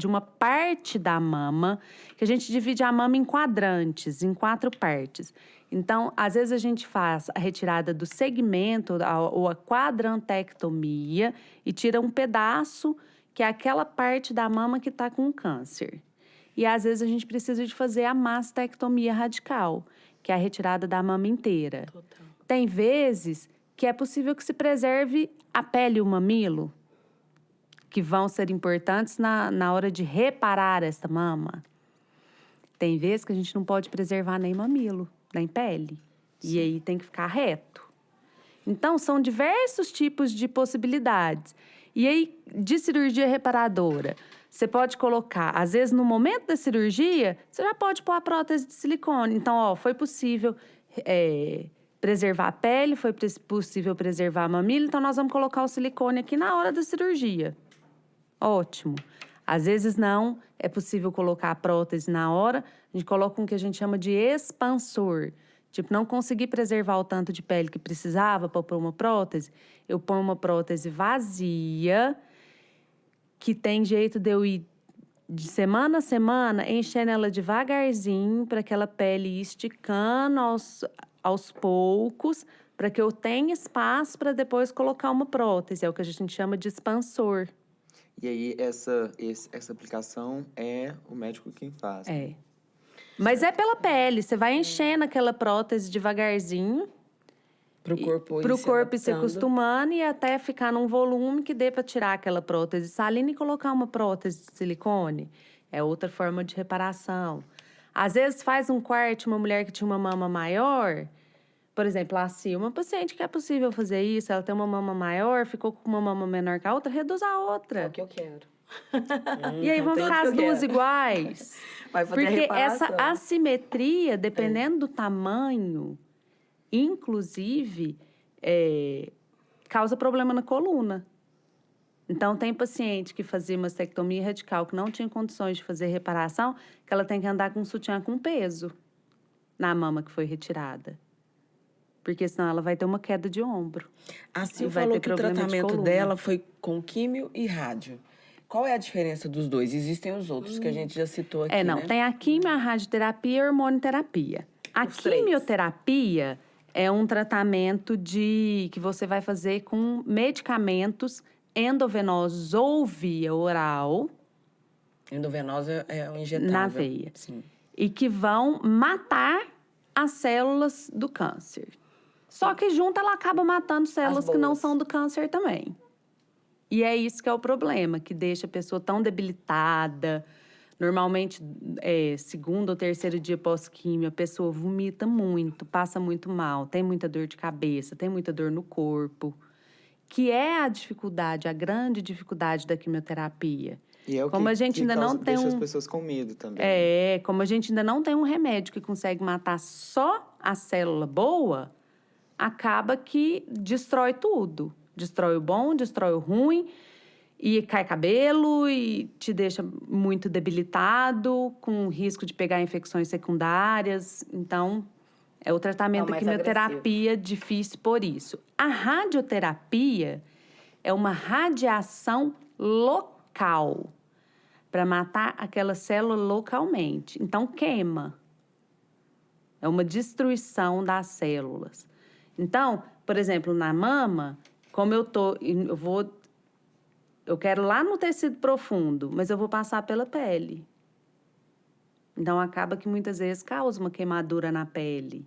uma parte da mama, que a gente divide a mama em quadrantes, em 4 partes. Então, às vezes a gente faz a retirada do segmento ou a quadrantectomia e tira um pedaço, que é aquela parte da mama que está com câncer. E às vezes a gente precisa de fazer a mastectomia radical, que é a retirada da mama inteira.
Total.
Tem vezes que é possível que se preserve a pele e o mamilo, que vão ser importantes na hora de reparar esta mama. Tem vezes que a gente não pode preservar nem mamilo, nem pele. Sim. E aí tem que ficar reto. Então, são diversos tipos de possibilidades. E aí, de cirurgia reparadora, você pode colocar, às vezes, no momento da cirurgia, você já pode pôr a prótese de silicone. Então, foi possível preservar a pele, foi possível preservar a mamilo, então nós vamos colocar o silicone aqui na hora da cirurgia. Ótimo. Às vezes não, é possível colocar a prótese na hora, a gente coloca um que a gente chama de expansor. Tipo, não consegui preservar o tanto de pele que precisava para pôr uma prótese, eu ponho uma prótese vazia, que tem jeito de eu ir de semana a semana, enchendo ela devagarzinho, para aquela pele ir esticando aos poucos, para que eu tenha espaço para depois colocar uma prótese. É o que a gente chama de expansor.
E aí, essa aplicação é o médico quem faz.
É. Mas é pela pele. Você vai enchendo aquela prótese devagarzinho.
Pro corpo
ir se acostumando e até ficar num volume que dê para tirar aquela prótese salina e colocar uma prótese de silicone. É outra forma de reparação. Às vezes faz um corte, uma mulher que tinha uma mama maior, por exemplo, assim, uma paciente que é possível fazer isso, ela tem uma mama maior, ficou com uma mama menor que a outra, reduz a outra.
É o que eu quero.
E aí vão ficar as duas iguais.
Vai fazer
Porque
reparação.
essa assimetria, dependendo do tamanho, inclusive, causa problema na coluna. Então, tem paciente que fazia mastectomia radical, que não tinha condições de fazer reparação, que ela tem que andar com um sutiã com peso na mama que foi retirada. Porque senão ela vai ter uma queda de ombro.
A Sil falou que o tratamento dela foi com químio e rádio. Qual é a diferença dos dois? Existem os outros que a gente já citou aqui, né?
Tem a quimio, a radioterapia e a hormonioterapia. A quimioterapia é um tratamento que você vai fazer com medicamentos endovenosos ou via oral.
Endovenosa é um injetável.
Na veia.
Sim.
E que vão matar as células do câncer. Só que junto ela acaba matando células que não são do câncer também. E é isso que é o problema, que deixa a pessoa tão debilitada. Normalmente, segundo ou terceiro dia pós-químio, a pessoa vomita muito, passa muito mal, tem muita dor de cabeça, tem muita dor no corpo. Que é a grande dificuldade da quimioterapia.
E é o
Como
que,
a gente
que
ainda não
causa,
tem
deixa as
um-
pessoas com medo também.
Como a gente ainda não tem um remédio que consegue matar só a célula boa, acaba que destrói tudo. Destrói o bom, destrói o ruim, e cai cabelo, e te deixa muito debilitado, com risco de pegar infecções secundárias. Então, é o tratamento da
mais
quimioterapia difícil por isso. A radioterapia é uma radiação local, para matar aquela célula localmente. Então, queima. É uma destruição das células. Então, por exemplo, na mama, como eu quero lá no tecido profundo, mas eu vou passar pela pele. Então, acaba que muitas vezes causa uma queimadura na pele.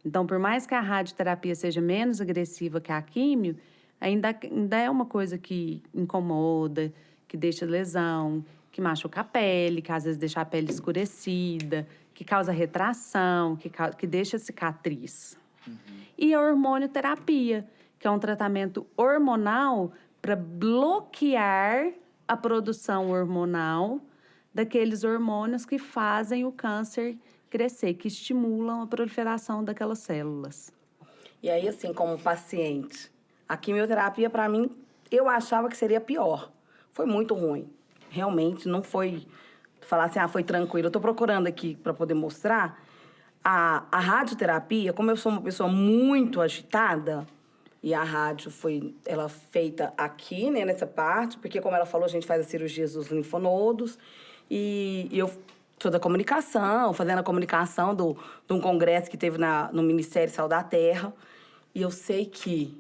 Então, por mais que a radioterapia seja menos agressiva que a químio, ainda é uma coisa que incomoda, que deixa lesão, que machuca a pele, que às vezes deixa a pele escurecida, que causa retração, que deixa cicatriz. E a hormonioterapia, que é um tratamento hormonal para bloquear a produção hormonal daqueles hormônios que fazem o câncer crescer, que estimulam a proliferação daquelas células.
E aí, assim, como paciente, a quimioterapia, para mim, eu achava que seria pior. Foi muito ruim. Realmente, não foi... Falar assim, foi tranquilo. Eu estou procurando aqui para poder mostrar. A radioterapia, como eu sou uma pessoa muito agitada, e a rádio foi feita aqui, né, nessa parte, porque, como ela falou, a gente faz as cirurgias dos linfonodos, e eu sou da comunicação, fazendo a comunicação de um congresso que teve no Ministério Sal da Terra, e eu sei que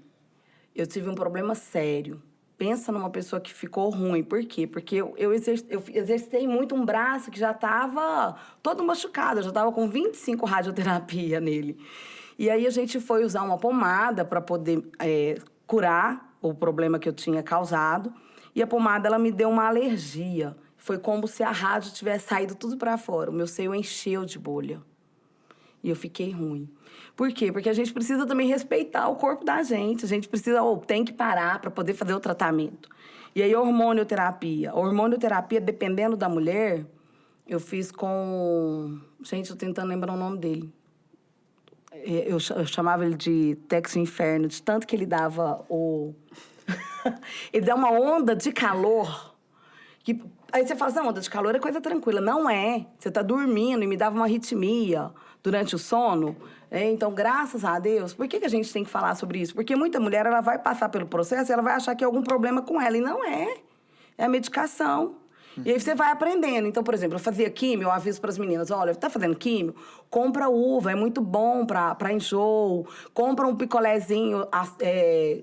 eu tive um problema sério. Pensa numa pessoa que ficou ruim. Por quê? Porque eu exercitei muito um braço que já estava todo machucado. Eu já estava com 25 radioterapia nele. E aí a gente foi usar uma pomada para poder curar o problema que eu tinha causado. E a pomada, ela me deu uma alergia. Foi como se a rádio tivesse saído tudo para fora. O meu seio encheu de bolha. E eu fiquei ruim. Por quê? Porque a gente precisa também respeitar o corpo da gente. A gente tem que parar para poder fazer o tratamento. E aí, a hormonioterapia. A hormonioterapia, dependendo da mulher, eu fiz com... Gente, eu tô tentando lembrar o nome dele. Eu chamava ele de Texo Inferno, de tanto que ele dava o... ele dá uma onda de calor que... Aí você fala assim, onda de calor é coisa tranquila. Não é. Você tá dormindo e me dava uma arritmia durante o sono. Então, graças a Deus, por que a gente tem que falar sobre isso? Porque muita mulher, ela vai passar pelo processo e ela vai achar que é algum problema com ela. E não é. É a medicação. E aí você vai aprendendo. Então, por exemplo, eu fazia químio, eu aviso para as meninas, olha, tá fazendo químio? Compra uva, é muito bom para enjoo. Compra um picolézinho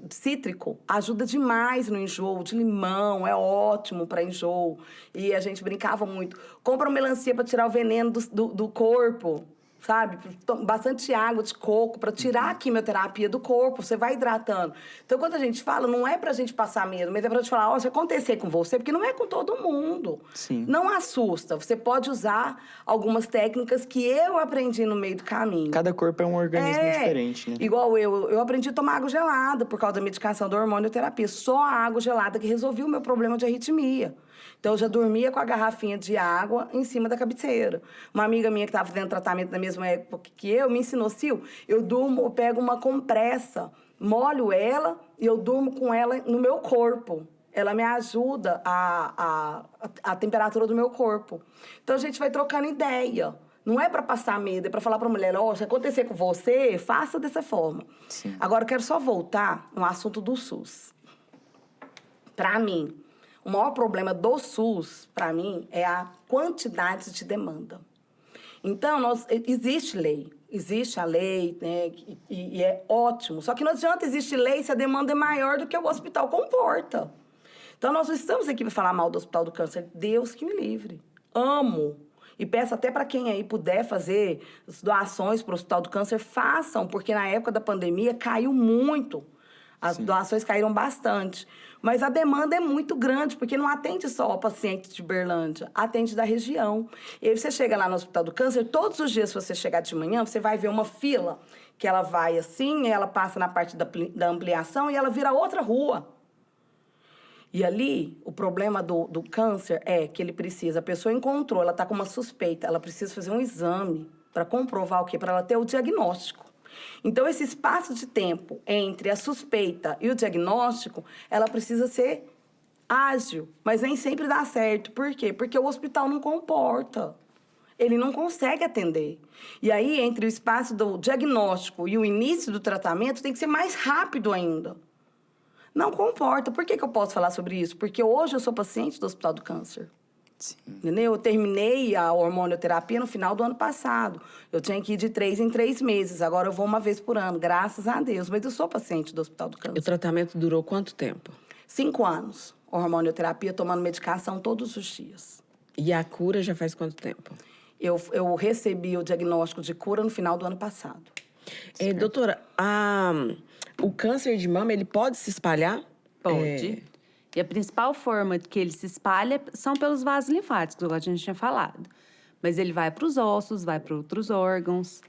cítrico, ajuda demais no enjoo. De limão, é ótimo para enjoo. E a gente brincava muito. Compra uma melancia para tirar o veneno do corpo. Sabe? Bastante água de coco para tirar a quimioterapia do corpo. Você vai hidratando. Então, quando a gente fala, não é pra gente passar medo, mas é pra gente falar, ó, se acontecer com você, porque não é com todo mundo.
Sim.
Não assusta. Você pode usar algumas técnicas que eu aprendi no meio do caminho.
Cada corpo é um organismo diferente, né?
Igual eu aprendi a tomar água gelada por causa da medicação da hormonioterapia. Só a água gelada que resolvia o meu problema de arritmia. Então, eu já dormia com a garrafinha de água em cima da cabeceira. Uma amiga minha que estava fazendo tratamento na mesma época que eu me ensinou, Sil, eu pego uma compressa, molho ela e eu durmo com ela no meu corpo. Ela me ajuda a temperatura do meu corpo. Então, a gente vai trocando ideia. Não é para passar medo, é para falar para a mulher, se acontecer com você, faça dessa forma.
Sim.
Agora, eu quero só voltar no assunto do SUS. Para mim, o maior problema do SUS, para mim, é a quantidade de demanda. Então, existe a lei, né, e é ótimo. Só que não adianta existir lei se a demanda é maior do que o hospital comporta. Então, nós não estamos aqui para falar mal do Hospital do Câncer. Deus que me livre. Amo. E peço até para quem aí puder fazer doações para o Hospital do Câncer, façam, porque na época da pandemia caiu muito. As doações caíram bastante. Mas a demanda é muito grande, porque não atende só o paciente de Berlândia, atende da região. E aí você chega lá no Hospital do Câncer, todos os dias, se você chegar de manhã, você vai ver uma fila, que ela vai assim, ela passa na parte da ampliação e ela vira outra rua. E ali, o problema do câncer é que ele precisa, a pessoa encontrou, ela está com uma suspeita, ela precisa fazer um exame para comprovar o quê? Para ela ter o diagnóstico. Então, esse espaço de tempo entre a suspeita e o diagnóstico, ela precisa ser ágil, mas nem sempre dá certo. Por quê? Porque o hospital não comporta. Ele não consegue atender. E aí, entre o espaço do diagnóstico e o início do tratamento, tem que ser mais rápido ainda. Não comporta. Por que eu posso falar sobre isso? Porque hoje eu sou paciente do Hospital do Câncer.
Sim.
Entendeu? Eu terminei a hormonioterapia no final do ano passado. Eu tinha que ir de 3 em 3 meses. Agora eu vou uma vez por ano, graças a Deus. Mas eu sou paciente do Hospital do
E o
Câncer.
tratamento durou quanto tempo?
5 anos. Hormonioterapia, tomando medicação todos os dias.
E a cura já faz quanto tempo?
Eu recebi o diagnóstico de cura no final do ano passado.
Doutora, o câncer de mama, ele pode se espalhar?
Pode. E a principal forma que ele se espalha são pelos vasos linfáticos, igual a gente tinha falado. Mas ele vai para os ossos, vai para outros órgãos.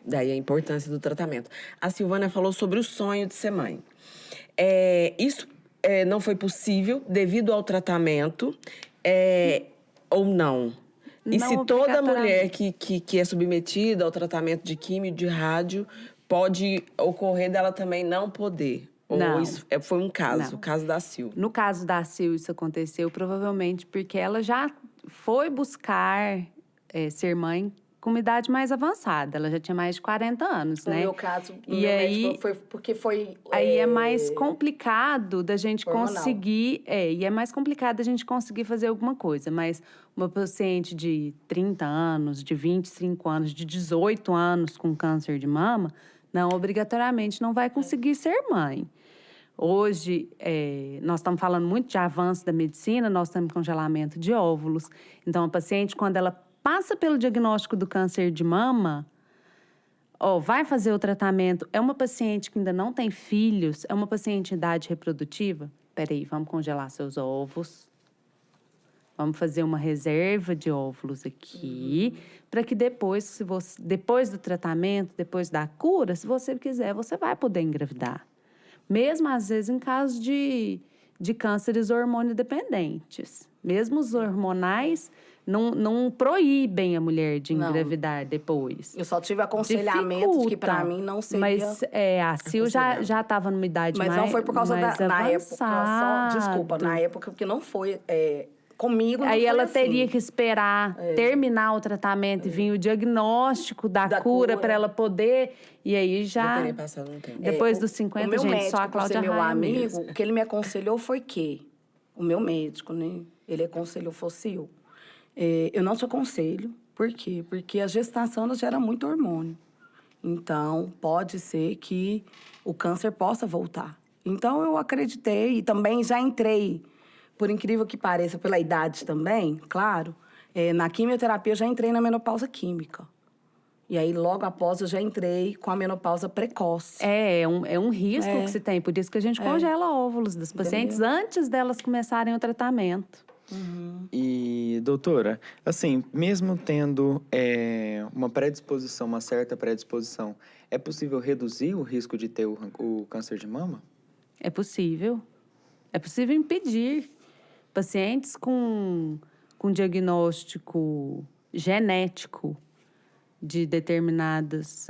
Daí a importância do tratamento. A Silvânia falou sobre o sonho de ser mãe. Isso não foi possível devido ao tratamento ou não? E
Não
se toda mulher
obrigatoriamente.
que é submetida ao tratamento de químio, de rádio, pode ocorrer dela também não poder? Ou
Não.
isso foi um caso,
Não.
o caso da Sil.
No caso da Sil, isso aconteceu provavelmente porque ela já foi buscar ser mãe com uma idade mais avançada. Ela já tinha mais de 40 anos,
No
né?
meu caso, no
E
meu
aí-
médico foi porque foi...
Aí é mais complicado da gente
hormonal.
conseguir... e é mais complicado da gente conseguir fazer alguma coisa. Mas uma paciente de 30 anos, de 25 anos, de 18 anos com câncer de mama, não, obrigatoriamente não vai conseguir ser mãe. Hoje, nós estamos falando muito de avanço da medicina, nós temos congelamento de óvulos. Então, a paciente, quando ela passa pelo diagnóstico do câncer de mama... vai fazer o tratamento, é uma paciente que ainda não tem filhos, é uma paciente em idade reprodutiva? Peraí, vamos congelar seus ovos. Vamos fazer uma reserva de óvulos aqui, para que depois, depois do tratamento, depois da cura, se você quiser, você vai poder engravidar. Mesmo, às vezes, em casos de cânceres hormonodependentes. Mesmo os hormonais não proíbem a mulher de
Não.
engravidar depois.
Eu só tive aconselhamento que para mim não seria...
Mas a Sil já estava numa idade
Mas
mais
não foi por causa
mais
na época só...
avançada.
Desculpa, na época porque não foi... comigo não
Aí
foi
ela
assim.
teria que esperar terminar o tratamento e vir o diagnóstico da cura para ela poder... E aí
Já
já...
teria passado um tempo.
Depois
o-
dos
o
50,
meu
gente,
médico,
só a
por ser
Cláudia
meu
Raia
amigo,
mesmo.
o que ele me aconselhou foi que... O meu médico, né? Ele aconselhou fossil. Eu não te aconselho. Por quê? Porque a gestação ela gera muito hormônio. Então, pode ser que o câncer possa voltar. Então, eu acreditei e também já entrei, por incrível que pareça, pela idade também, claro, na quimioterapia eu já entrei na menopausa química. E aí, logo após, eu já entrei com a menopausa precoce.
É um risco que se tem. Por isso que a gente congela óvulos das pacientes antes delas começarem o tratamento.
E, doutora, assim, mesmo tendo uma predisposição, uma certa predisposição, é possível reduzir o risco de ter o câncer de mama?
É possível. É possível impedir. Pacientes com diagnóstico genético de determinadas...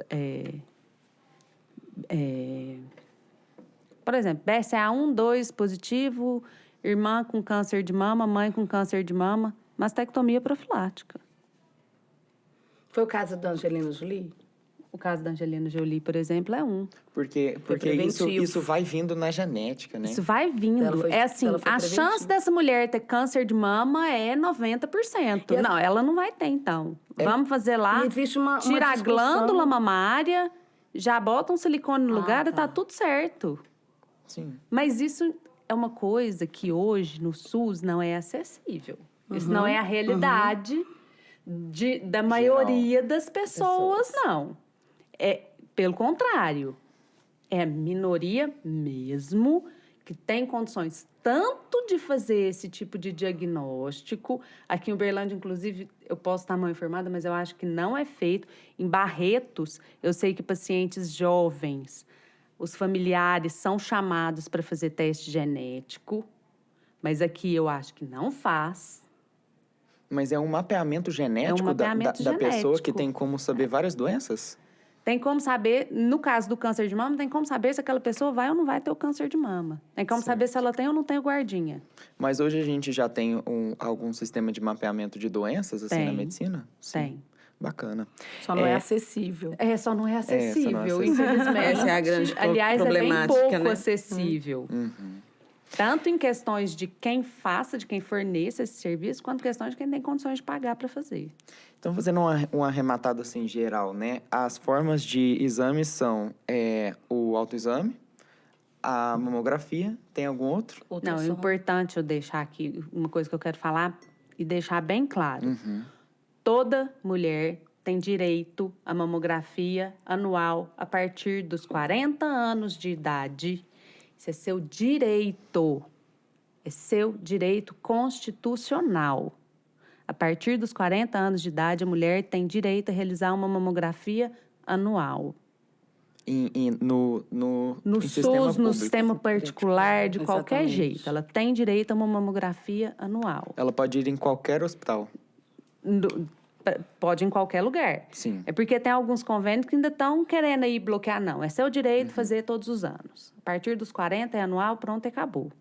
por exemplo, BRCA1, 2 positivo, irmã com câncer de mama, mãe com câncer de mama, mastectomia profilática.
Foi o caso da Angelina Jolie?
O caso da Angelina Jolie, por exemplo, é um.
Porque
preventivo.
isso vai vindo na genética, né?
Isso vai vindo.
Ela foi-
É assim,
ela foi
a
preventiva.
chance dessa mulher ter câncer de mama é 90%.
E essa-
Não, ela não vai ter, então. Vamos fazer lá,
E existe uma
tira a
discussão-
glândula mamária, já bota um silicone no lugar e tá
tá.
tudo certo.
Sim.
Mas isso é uma coisa que hoje no SUS não é acessível. Isso não é a realidade da maioria das pessoas, não. Pelo contrário, é a minoria mesmo que tem condições tanto de fazer esse tipo de diagnóstico. Aqui em Uberlândia, inclusive, eu posso estar mal informada, mas eu acho que não é feito. Em Barretos, eu sei que pacientes jovens, os familiares são chamados para fazer teste genético. Mas aqui eu acho que não faz.
Mas é um mapeamento genético,
mapeamento
da pessoa que
genético.
tem como saber várias doenças?
Tem como saber, no caso do câncer de mama, tem como saber se aquela pessoa vai ou não vai ter o câncer de mama. Tem como saber se ela tem ou não tem o guardinha.
Mas hoje a gente já tem algum sistema de mapeamento de doenças, assim, na
Tem.
medicina?
Tem.
Bacana.
Só não é acessível.
Só não é acessível,
acessível.
infelizmente.
Essa é a grande
Aliás, é bem
problemática,
pouco
né?
acessível. Tanto em questões de quem faça, de quem forneça esse serviço, quanto questões de quem tem condições de pagar para fazer.
Então, fazendo um arrematado assim geral, né? As formas de exames são o autoexame, a mamografia, tem algum outro?
Não, é importante eu deixar aqui uma coisa que eu quero falar e deixar bem claro. Toda mulher tem direito à mamografia anual a partir dos 40 anos de idade. Isso é seu direito. É seu direito constitucional. A partir dos 40 anos de idade, a mulher tem direito a realizar uma mamografia anual.
No
SUS,
sistema
no
público.
sistema particular, de qualquer
Exatamente.
jeito. Ela tem direito a uma mamografia anual.
Ela pode ir em qualquer hospital.
Pode em qualquer lugar.
Sim.
É porque tem alguns convênios que ainda estão querendo aí bloquear. Não, é seu direito fazer todos os anos. A partir dos 40 é anual, pronto, acabou.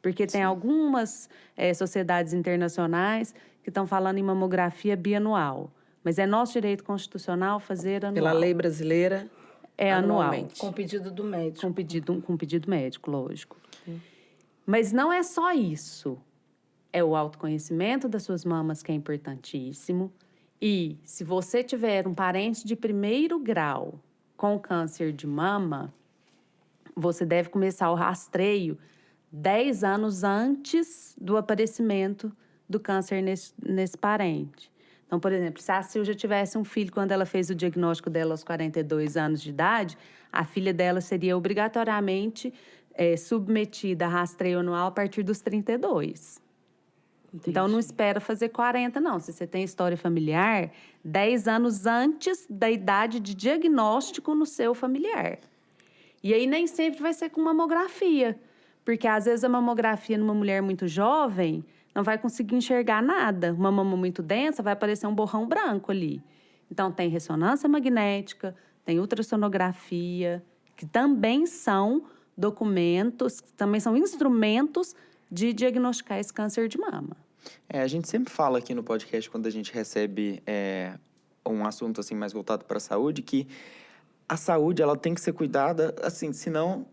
Porque tem algumas sociedades internacionais que estão falando em mamografia bianual. Mas é nosso direito constitucional fazer anual.
Pela lei brasileira,
É anual.
anualmente.
Com pedido do médico.
Com pedido médico, lógico. Mas não é só isso. É o autoconhecimento das suas mamas que é importantíssimo. E se você tiver um parente de primeiro grau com câncer de mama, você deve começar o rastreio 10 anos antes do aparecimento do câncer nesse parente. Então, por exemplo, se a Silvia tivesse um filho quando ela fez o diagnóstico dela aos 42 anos de idade, a filha dela seria obrigatoriamente submetida a rastreio anual a partir dos 32.
Entendi.
Então, não espera fazer 40, não. Se você tem história familiar, 10 anos antes da idade de diagnóstico no seu familiar. E aí, nem sempre vai ser com mamografia. Porque, às vezes, a mamografia numa mulher muito jovem não vai conseguir enxergar nada. Uma mama muito densa vai aparecer um borrão branco ali. Então, tem ressonância magnética, tem ultrassonografia, que também são documentos, também são instrumentos de diagnosticar esse câncer de mama.
A gente sempre fala aqui no podcast, quando a gente recebe um assunto assim mais voltado para a saúde, que a saúde ela tem que ser cuidada, assim, senão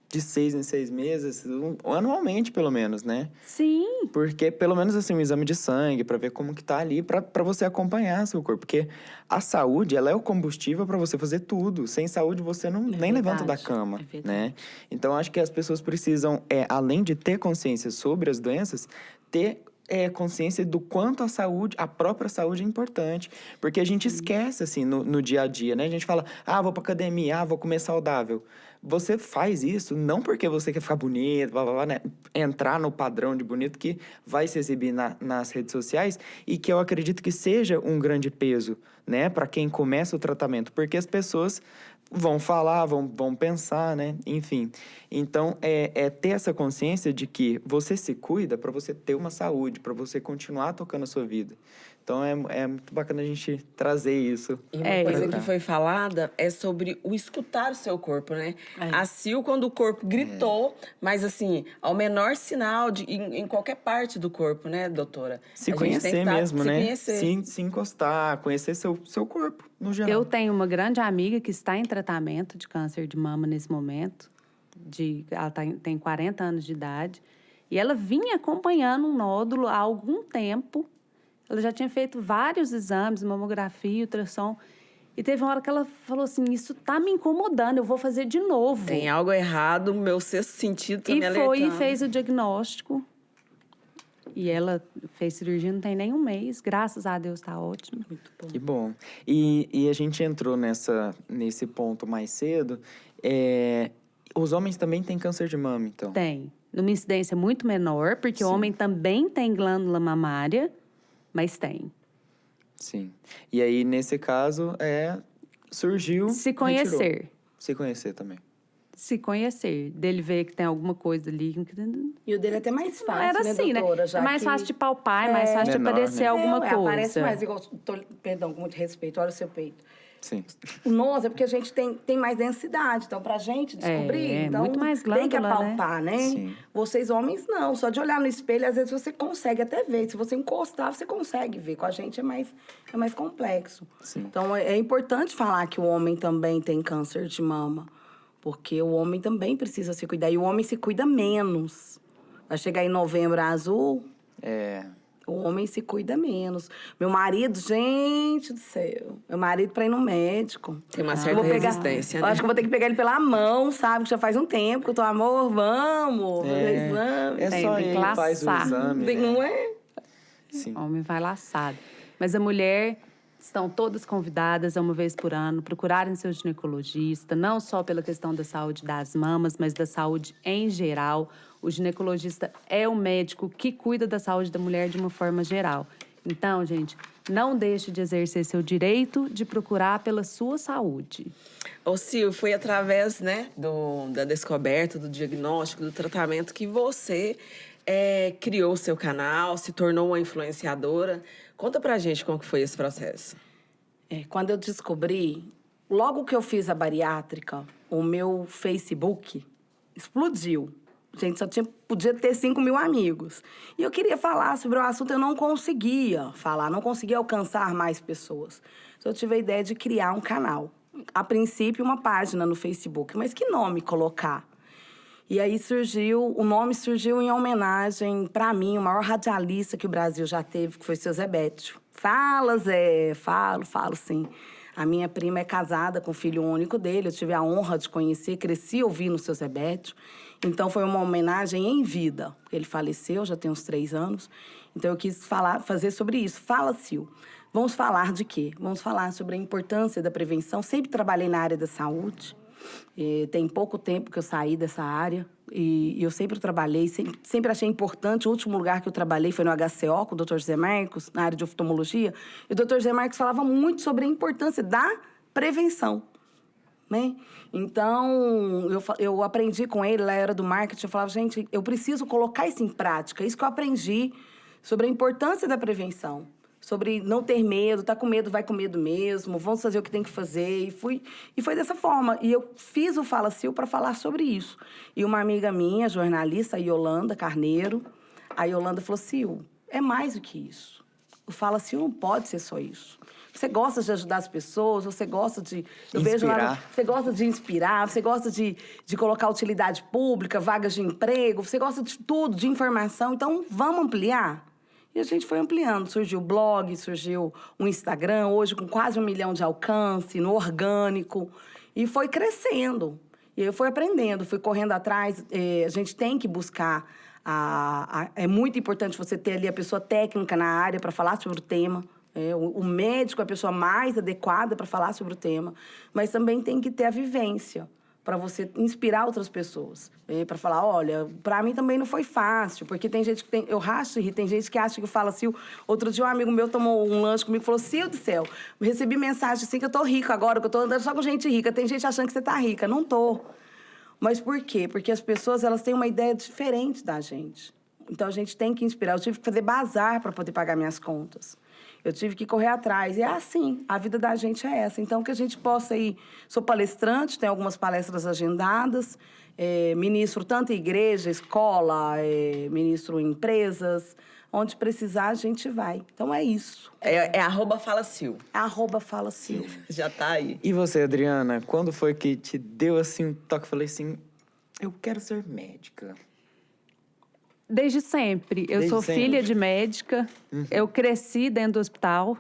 de 6 em 6 meses, anualmente pelo menos, né?
Sim.
Porque pelo menos assim um exame de sangue para ver como que tá ali, para você acompanhar seu corpo, porque a saúde ela é o combustível para você fazer tudo. Sem saúde você nem levanta da cama, né? Então acho que as pessoas precisam, além de ter consciência sobre as doenças, ter consciência do quanto a própria saúde é importante. Porque a gente esquece, assim, no dia a dia, né? A gente fala, vou pra academia, vou comer saudável. Você faz isso não porque você quer ficar bonito, blá, blá, blá, né? Entrar no padrão de bonito que vai se exibir nas redes sociais e que eu acredito que seja um grande peso, né? Para quem começa o tratamento. Porque as pessoas vão falar, vão pensar, né? Enfim. Então, ter essa consciência de que você se cuida para você ter uma saúde, para você continuar tocando a sua vida. Então, é muito bacana a gente trazer isso.
E uma coisa que foi falada é sobre o escutar o seu corpo, né? A Sil, quando o corpo gritou, mas assim, ao menor sinal em qualquer parte do corpo, né, doutora?
Se conhecer mesmo, né?
Conhecer.
Se encostar, conhecer seu corpo, no geral.
Eu tenho uma grande amiga que está em tratamento de câncer de mama nesse momento. Ela tem 40 anos de idade. E ela vinha acompanhando um nódulo há algum tempo. Ela já tinha feito vários exames, mamografia, ultrassom. E teve uma hora que ela falou assim, isso tá me incomodando, eu vou fazer de novo.
Tem algo errado, meu sexto sentido tá me alertando.
E foi e fez o diagnóstico. E ela fez cirurgia não tem nem um mês. Graças a Deus, tá ótimo.
Muito bom.
Que bom. E a gente entrou nesse ponto mais cedo. Os homens também têm câncer de mama, então?
Tem. Numa incidência muito menor, porque o homem também tem glândula mamária, mas tem.
Sim. E aí, nesse caso, surgiu...
Se conhecer.
Retirou. Se conhecer também.
se conhecer, dele ver que tem alguma coisa ali.
E o dele é até mais
Não
fácil,
era assim,
doutora?
né?
Já
É mais
que...
fácil de palpar, é mais fácil de
Menor,
aparecer
né?
alguma coisa.
Aparece mais, igual... Perdão, com muito respeito, olha o seu peito.
Sim.
O nós é porque a gente tem mais densidade. Então, pra gente descobrir, então
muito mais
tem que
glândula,
apalpar, né?
Sim.
Vocês homens, não. Só de olhar no espelho, às vezes você consegue até ver. Se você encostar, você consegue ver. Com a gente é mais complexo.
Sim.
Então, é importante falar que o homem também tem câncer de mama. Porque o homem também precisa se cuidar. E o homem se cuida menos. Vai chegar em Novembro Azul... O homem se cuida menos. Meu marido, gente do céu. Meu marido pra ir no médico.
Tem uma
Eu
certa
vou pegar-
resistência,
Eu
né?
acho que eu vou ter que pegar ele pela mão, sabe? Que já faz um tempo que eu tô, amor, vamos fazer exame.
É só
tem que
ele faz o
laçar.
exame,
Tem-
né?
Não é?
Sim.
O homem vai laçado. Mas a mulher, estão todas convidadas a uma vez por ano procurarem seu ginecologista, não só pela questão da saúde das mamas, mas da saúde em geral. O ginecologista é o médico que cuida da saúde da mulher de uma forma geral. Então, gente, não deixe de exercer seu direito de procurar pela sua saúde.
Ô, Sil, foi através, né, da descoberta, do diagnóstico, do tratamento que você criou o seu canal, se tornou uma influenciadora. Conta pra gente como que foi esse processo.
Quando eu descobri, logo que eu fiz a bariátrica, o meu Facebook explodiu. Gente, podia ter 5 mil amigos. E eu queria falar sobre o assunto, eu não conseguia falar, não conseguia alcançar mais pessoas. Então, eu tive a ideia de criar um canal. A princípio, uma página no Facebook. Mas que nome colocar? E aí o nome surgiu em homenagem, para mim, o maior radialista que o Brasil já teve, que foi o seu Zé Bétio. Fala, Zé. Falo sim. A minha prima é casada com o filho único dele. Eu tive a honra de conhecer, cresci ouvindo o seu Zé Bétio. Então, foi uma homenagem em vida. Ele faleceu, já tem uns 3 anos. Então, eu quis fazer sobre isso. Fala, Sil. Vamos falar de quê? Vamos falar sobre a importância da prevenção. Sempre trabalhei na área da saúde. Tem pouco tempo que eu saí dessa área. E eu sempre trabalhei, sempre achei importante. O último lugar que eu trabalhei foi no HCO, com o Dr. Zé Marcos, na área de oftalmologia. E o Dr. Zé Marcos falava muito sobre a importância da prevenção. Né? Então, eu aprendi com ele, lá era do marketing, eu falava, gente, eu preciso colocar isso em prática. Isso que eu aprendi sobre a importância da prevenção. Sobre não ter medo, tá com medo, vai com medo mesmo, vamos fazer o que tem que fazer. E foi dessa forma. E eu fiz o Fala Sil para falar sobre isso. E uma amiga minha, jornalista, a Yolanda Carneiro, a Yolanda falou, Sil, é mais do que isso. O Fala Sil não pode ser só isso. Você gosta de ajudar as pessoas, você gosta de... Você gosta de inspirar, você gosta de colocar utilidade pública, vagas de emprego, você gosta de tudo, de informação. Então, vamos ampliar? E a gente foi ampliando. Surgiu o blog, surgiu o Instagram, hoje com quase 1 milhão de alcance, no orgânico. E foi crescendo. E eu fui aprendendo, fui correndo atrás. A gente tem que buscar... É muito importante você ter ali a pessoa técnica na área para falar sobre o tema. O médico é a pessoa mais adequada para falar sobre o tema. Mas também tem que ter a vivência para você inspirar outras pessoas. Para falar, olha, para mim também não foi fácil, porque tem gente que tem... Eu racho e tem gente que acha que fala, Sil... Outro dia um amigo meu tomou um lanche comigo e falou, Sil do céu, recebi mensagem assim que eu tô rica agora, que eu tô andando só com gente rica. Tem gente achando que você tá rica. Não tô. Mas por quê? Porque as pessoas, elas têm uma ideia diferente da gente. Então, a gente tem que inspirar. Eu tive que fazer bazar para poder pagar minhas contas. Eu tive que correr atrás. E é assim, a vida da gente é essa. Então, que a gente possa ir... Sou palestrante, tenho algumas palestras agendadas. Ministro tanto em igreja, escola, ministro em empresas. Onde precisar, a gente vai. Então, é isso.
@FalaSil.
@FalaSil.
Já tá aí.
E você, Adriana, quando foi que te deu assim um toque? Falei assim, eu quero ser médica.
Desde sempre. Eu
Desde
sou
sempre.
filha de médica. Eu cresci dentro do hospital.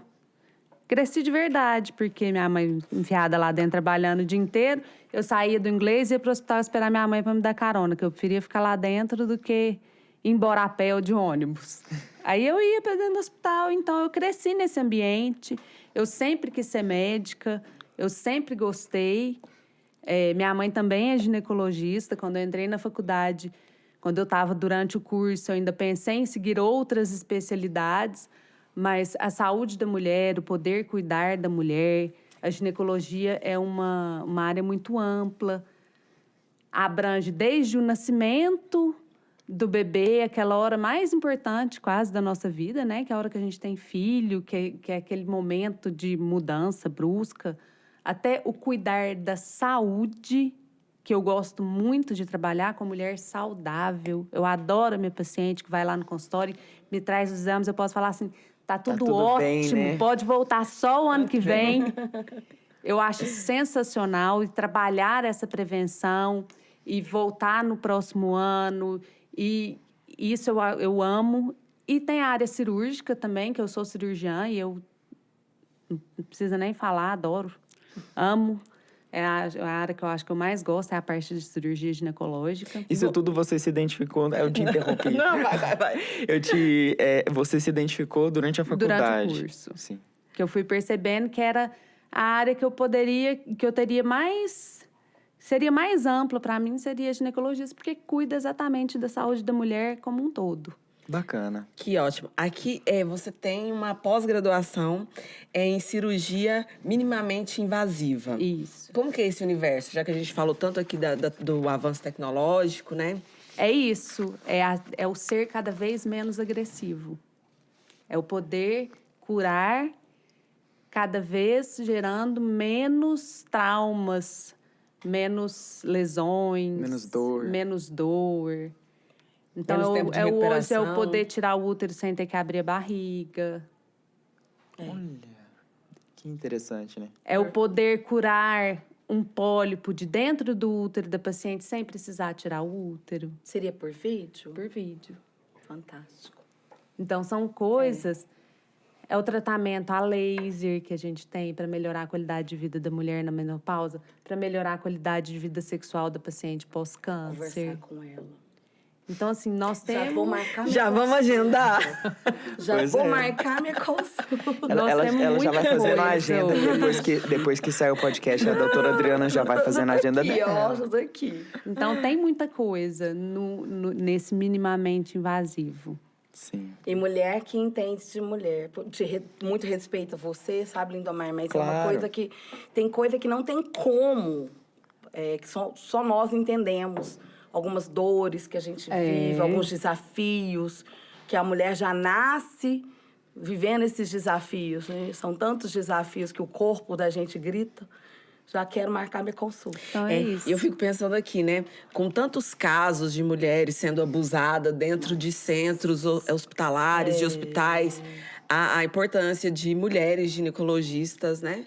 Cresci de verdade, porque minha mãe enfiada lá dentro, trabalhando o dia inteiro. Eu saía do inglês e ia pro hospital esperar minha mãe para me dar carona, que eu preferia ficar lá dentro do que ir embora a pé ou de ônibus. Aí eu ia para dentro do hospital, então eu cresci nesse ambiente. Eu sempre quis ser médica, eu sempre gostei. Minha mãe também é ginecologista. Quando eu entrei na faculdade, quando eu estava durante o curso, eu ainda pensei em seguir outras especialidades, mas a saúde da mulher, o poder cuidar da mulher, a ginecologia é uma área muito ampla. abrange desde o nascimento do bebê, aquela hora mais importante quase da nossa vida, né? Que é a hora que a gente tem filho, que é aquele momento de mudança brusca, até o cuidar da saúde, que eu gosto muito de trabalhar com mulher saudável. Eu adoro a minha paciente que vai lá no consultório, me traz os exames, eu posso falar assim, tá tudo ótimo,
bem, né?
pode voltar só o ano que vem. Eu acho sensacional e trabalhar essa prevenção e voltar no próximo ano. E isso eu amo. E tem a área cirúrgica também, que eu sou cirurgiã e eu não precisa nem falar, adoro, amo. É a área que eu acho que eu mais gosto, é a parte de cirurgia ginecológica.
Isso tudo você se identificou... Eu te interrompi.
Não, vai.
Você se identificou durante a faculdade.
Durante o curso.
Sim.
Que eu fui percebendo que era a área que eu teria mais... Seria mais ampla para mim, seria ginecologista, porque cuida exatamente da saúde da mulher como um todo.
Bacana.
Que ótimo. Aqui você tem uma pós-graduação em cirurgia minimamente invasiva.
Isso.
Como que é esse universo? Já que a gente falou tanto aqui do avanço tecnológico, né?
É isso. É o ser cada vez menos agressivo. É o poder curar cada vez gerando menos traumas, menos lesões.
Menos dor.
Então,
Menos tempo de
hoje é
recuperação.
o poder tirar o útero sem ter que abrir a barriga.
Olha, que interessante, né?
É o poder curar um pólipo de dentro do útero da paciente sem precisar tirar o útero
Seria por vídeo?
por vídeo.
Fantástico.
Então, são coisas... É o tratamento a laser que a gente tem para melhorar a qualidade de vida da mulher na menopausa, para melhorar a qualidade de vida sexual da paciente pós-câncer.
Conversar com ela.
Então, assim, nós temos...
Já vou marcar minha
Já vamos
consulta.
agendar.
Já
Pois
vou
é.
marcar minha consulta.
Nós
Ela
temos
já
muita
vai fazendo a
coisa
agenda depois que sair o podcast. A doutora Adriana já vai fazendo a agenda
Aqui,
dela.
ó, isso aqui.
Então, tem muita coisa nesse minimamente invasivo.
Sim.
E mulher que entende de mulher. Muito respeito a você, sabe, Lindomar? Mas é uma
Claro.
coisa que... Tem coisa que não tem como. Que só nós entendemos. Algumas dores que a gente vive, alguns desafios. Que a mulher já nasce vivendo esses desafios. Né? São tantos desafios que o corpo da gente grita. Já quero marcar minha consulta.
Então, é isso.
Eu fico pensando aqui, né? Com tantos casos de mulheres sendo abusadas dentro de centros hospitalares, de hospitais, a importância de mulheres ginecologistas, né?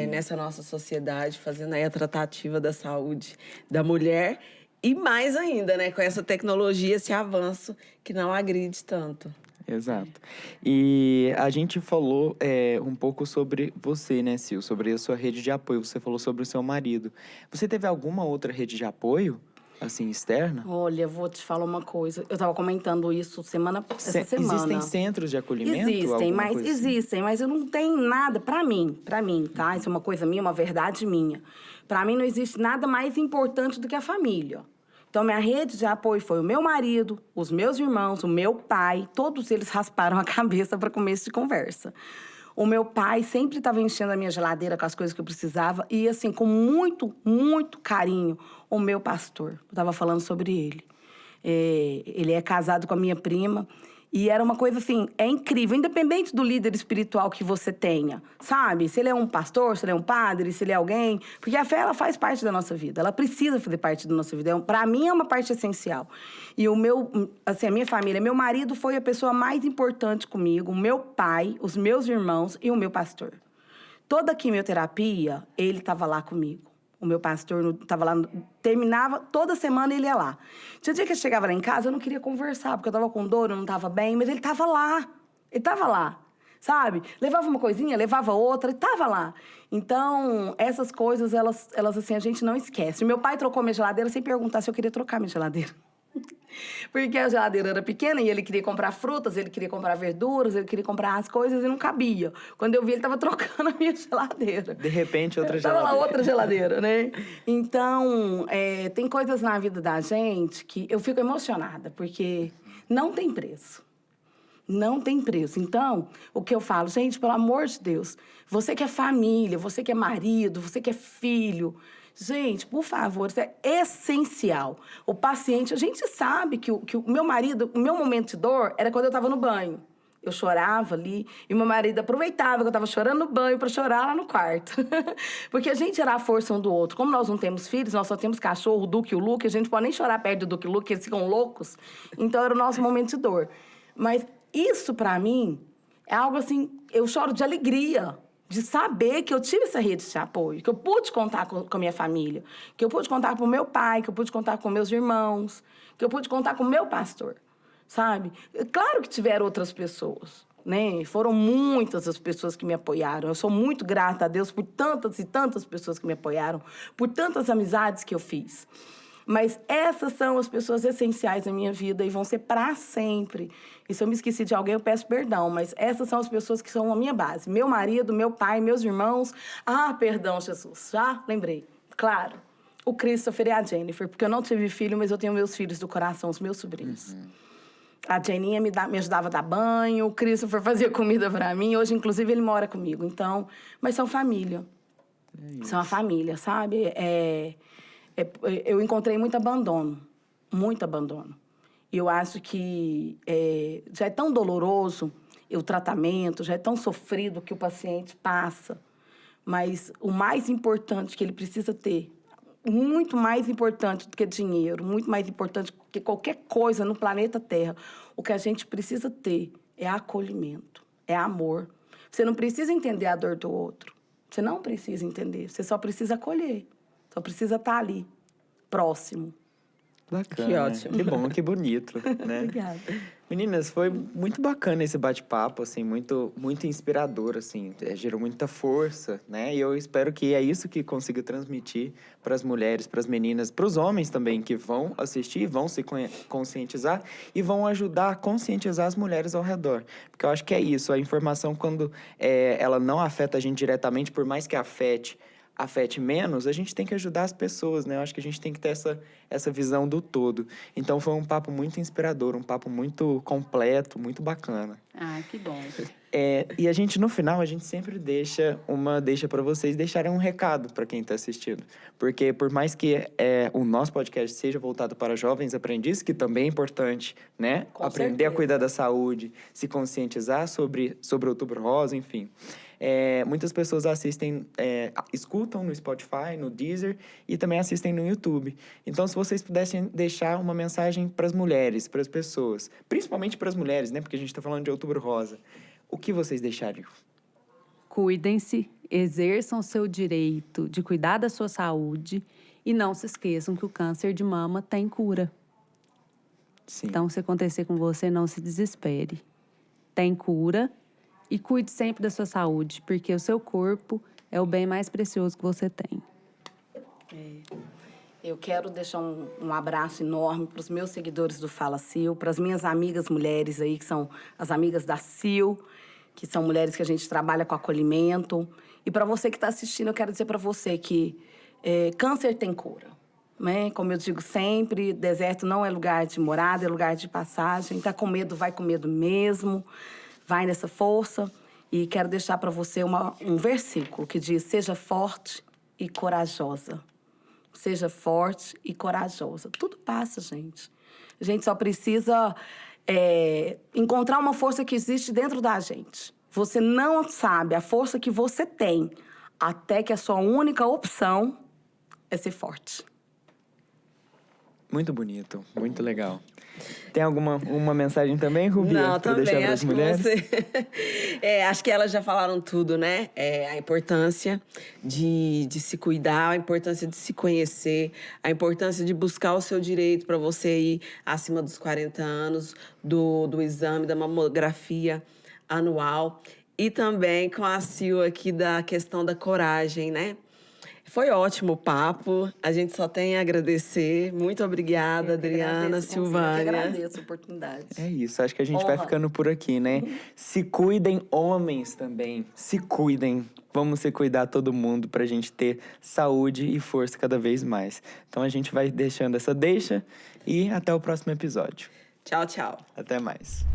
Nessa nossa sociedade, fazendo aí a tratativa da saúde da mulher. E mais ainda, né? Com essa tecnologia, esse avanço que não agride tanto.
Exato. E a gente falou um pouco sobre você, né, Sil? Sobre a sua rede de apoio. Você falou sobre o seu marido. Você teve alguma outra rede de apoio, assim, externa?
Olha, vou te falar uma coisa. Eu estava comentando isso essa semana.
Existem centros de acolhimento?
Existem,
Alguma coisa assim?
mas eu não tenho nada pra mim, tá? Isso é uma coisa minha, uma verdade minha. Pra mim não existe nada mais importante do que a família. Então, minha rede de apoio foi o meu marido, os meus irmãos, o meu pai. Todos eles rasparam a cabeça para começo de conversa. O meu pai sempre estava enchendo a minha geladeira com as coisas que eu precisava. E, assim, com muito, muito carinho, o meu pastor. Eu estava falando sobre ele. Ele é casado com a minha prima. E era uma coisa assim, é incrível, independente do líder espiritual que você tenha, sabe? Se ele é um pastor, se ele é um padre, se ele é alguém. Porque a fé, ela faz parte da nossa vida, ela precisa fazer parte da nossa vida. Pra mim, é uma parte essencial. E a minha família, meu marido foi a pessoa mais importante comigo, o meu pai, os meus irmãos e o meu pastor. Toda a quimioterapia, ele estava lá comigo. O meu pastor estava lá, terminava, toda semana ele ia lá. Tinha dia que eu chegava lá em casa, eu não queria conversar, porque eu estava com dor, eu não estava bem, mas ele estava lá. Ele estava lá, sabe? Levava uma coisinha, levava outra, ele estava lá. Então, essas coisas, elas assim, a gente não esquece. Meu pai trocou minha geladeira sem perguntar se eu queria trocar minha geladeira. Porque a geladeira era pequena e ele queria comprar frutas, ele queria comprar verduras, ele queria comprar as coisas e não cabia. Quando eu vi, ele estava trocando a minha geladeira.
De repente, outra
Tava
geladeira.
lá outra geladeira, né? Então, tem coisas na vida da gente que eu fico emocionada, porque não tem preço. Não tem preço. Então, o que eu falo, gente, pelo amor de Deus, você que é família, você que é marido, você que é filho, Gente, por favor, isso é essencial. O paciente, a gente sabe que o meu marido, o meu momento de dor era quando eu estava no banho. Eu chorava ali e meu marido aproveitava que eu estava chorando no banho para chorar lá no quarto. Porque a gente era a força um do outro. Como nós não temos filhos, nós só temos cachorro, o Duque e o Luke, a gente pode nem chorar perto do Duque e o Luke, eles ficam loucos. Então era o nosso momento de dor. Mas isso, para mim, é algo assim, eu choro de alegria. De saber que eu tive essa rede de apoio, que eu pude contar com a minha família, que eu pude contar com o meu pai, que eu pude contar com meus irmãos, que eu pude contar com o meu pastor, sabe? Claro que tiveram outras pessoas, né? Foram muitas as pessoas que me apoiaram. Eu sou muito grata a Deus por tantas e tantas pessoas que me apoiaram, por tantas amizades que eu fiz. Mas essas são as pessoas essenciais na minha vida e vão ser para sempre. E se eu me esqueci de alguém, eu peço perdão. Mas essas são as pessoas que são a minha base. Meu marido, meu pai, meus irmãos. Ah, perdão, Jesus. Já lembrei. Claro. O Christopher e a Jennifer. Porque eu não tive filho, mas eu tenho meus filhos do coração, os meus sobrinhos. A Jeninha me ajudava a dar banho. O Christopher fazia comida para mim. Hoje, inclusive, ele mora comigo. Então, mas são família. São a família, sabe? Eu encontrei muito abandono. Muito abandono. E eu acho que já é tão doloroso o tratamento, já é tão sofrido que o paciente passa. Mas o mais importante que ele precisa ter, muito mais importante do que dinheiro, muito mais importante do que qualquer coisa no planeta Terra, o que a gente precisa ter é acolhimento, é amor. Você não precisa entender a dor do outro. Você não precisa entender, você só precisa acolher. Só precisa estar ali, próximo.
Bacana.
Que ótimo.
Que bom, que bonito, né?
Obrigada.
Meninas, foi muito bacana esse bate-papo, assim, muito inspirador, assim, gerou muita força, né? E eu espero que é isso que consiga transmitir para as mulheres, para as meninas, para os homens também, que vão assistir, vão se conscientizar e vão ajudar a conscientizar as mulheres ao redor. Porque eu acho que é isso, a informação, quando ela não afeta a gente diretamente, por mais que afete menos, a gente tem que ajudar as pessoas, né? Eu acho que a gente tem que ter essa visão do todo. Então, foi um papo muito inspirador, um papo muito completo, muito bacana.
Ah, que bom.
E a gente, no final, a gente sempre deixa para vocês deixarem um recado para quem está assistindo. Porque, por mais que o nosso podcast seja voltado para jovens aprendizes, que também é importante, né?
Com
Aprender
certeza.
a cuidar da saúde, se conscientizar sobre o Outubro Rosa, enfim. Muitas pessoas escutam no Spotify, no Deezer e também assistem no YouTube. Então, se vocês pudessem deixar uma mensagem para as mulheres, para as pessoas, principalmente para as mulheres, né? Porque a gente está falando de Outubro Rosa. O que vocês deixariam?
Cuidem-se, exerçam o seu direito de cuidar da sua saúde e não se esqueçam que o câncer de mama tem cura.
Sim.
Então, se acontecer com você, não se desespere. Tem cura e cuide sempre da sua saúde, porque o seu corpo é o bem mais precioso que você tem.
Eu quero deixar um abraço enorme para os meus seguidores do Fala Sil, para as minhas amigas mulheres aí, que são as amigas da Sil, que são mulheres que a gente trabalha com acolhimento. E para você que está assistindo, eu quero dizer para você que câncer tem cura. Né? Como eu digo sempre, deserto não é lugar de morada, é lugar de passagem. Tá com medo, vai com medo mesmo. Vai nessa força. E quero deixar para você um versículo que diz: seja forte e corajosa. Seja forte e corajosa. Tudo passa, gente. A gente só precisa encontrar uma força que existe dentro da gente. Você não sabe a força que você tem até que a sua única opção é ser forte.
Muito bonito, muito legal. Tem uma mensagem também, Rubi?
Não,
pra
também.
deixar para as
Acho que
mulheres?
acho que elas já falaram tudo, né? A importância de se cuidar, a importância de se conhecer, a importância de buscar o seu direito para você ir acima dos 40 anos, do exame, da mamografia anual. E também com a Sil aqui da questão da coragem, né? Foi ótimo o papo. A gente só tem a agradecer. Muito obrigada, Adriana, Silvânia.
Eu que agradeço a oportunidade.
É isso, acho que a gente vai
Honra.
ficando por aqui, né? Se cuidem, homens também. Se cuidem. Vamos se cuidar todo mundo pra gente ter saúde e força cada vez mais. Então a gente vai deixando essa deixa e até o próximo episódio.
Tchau, tchau.
Até mais.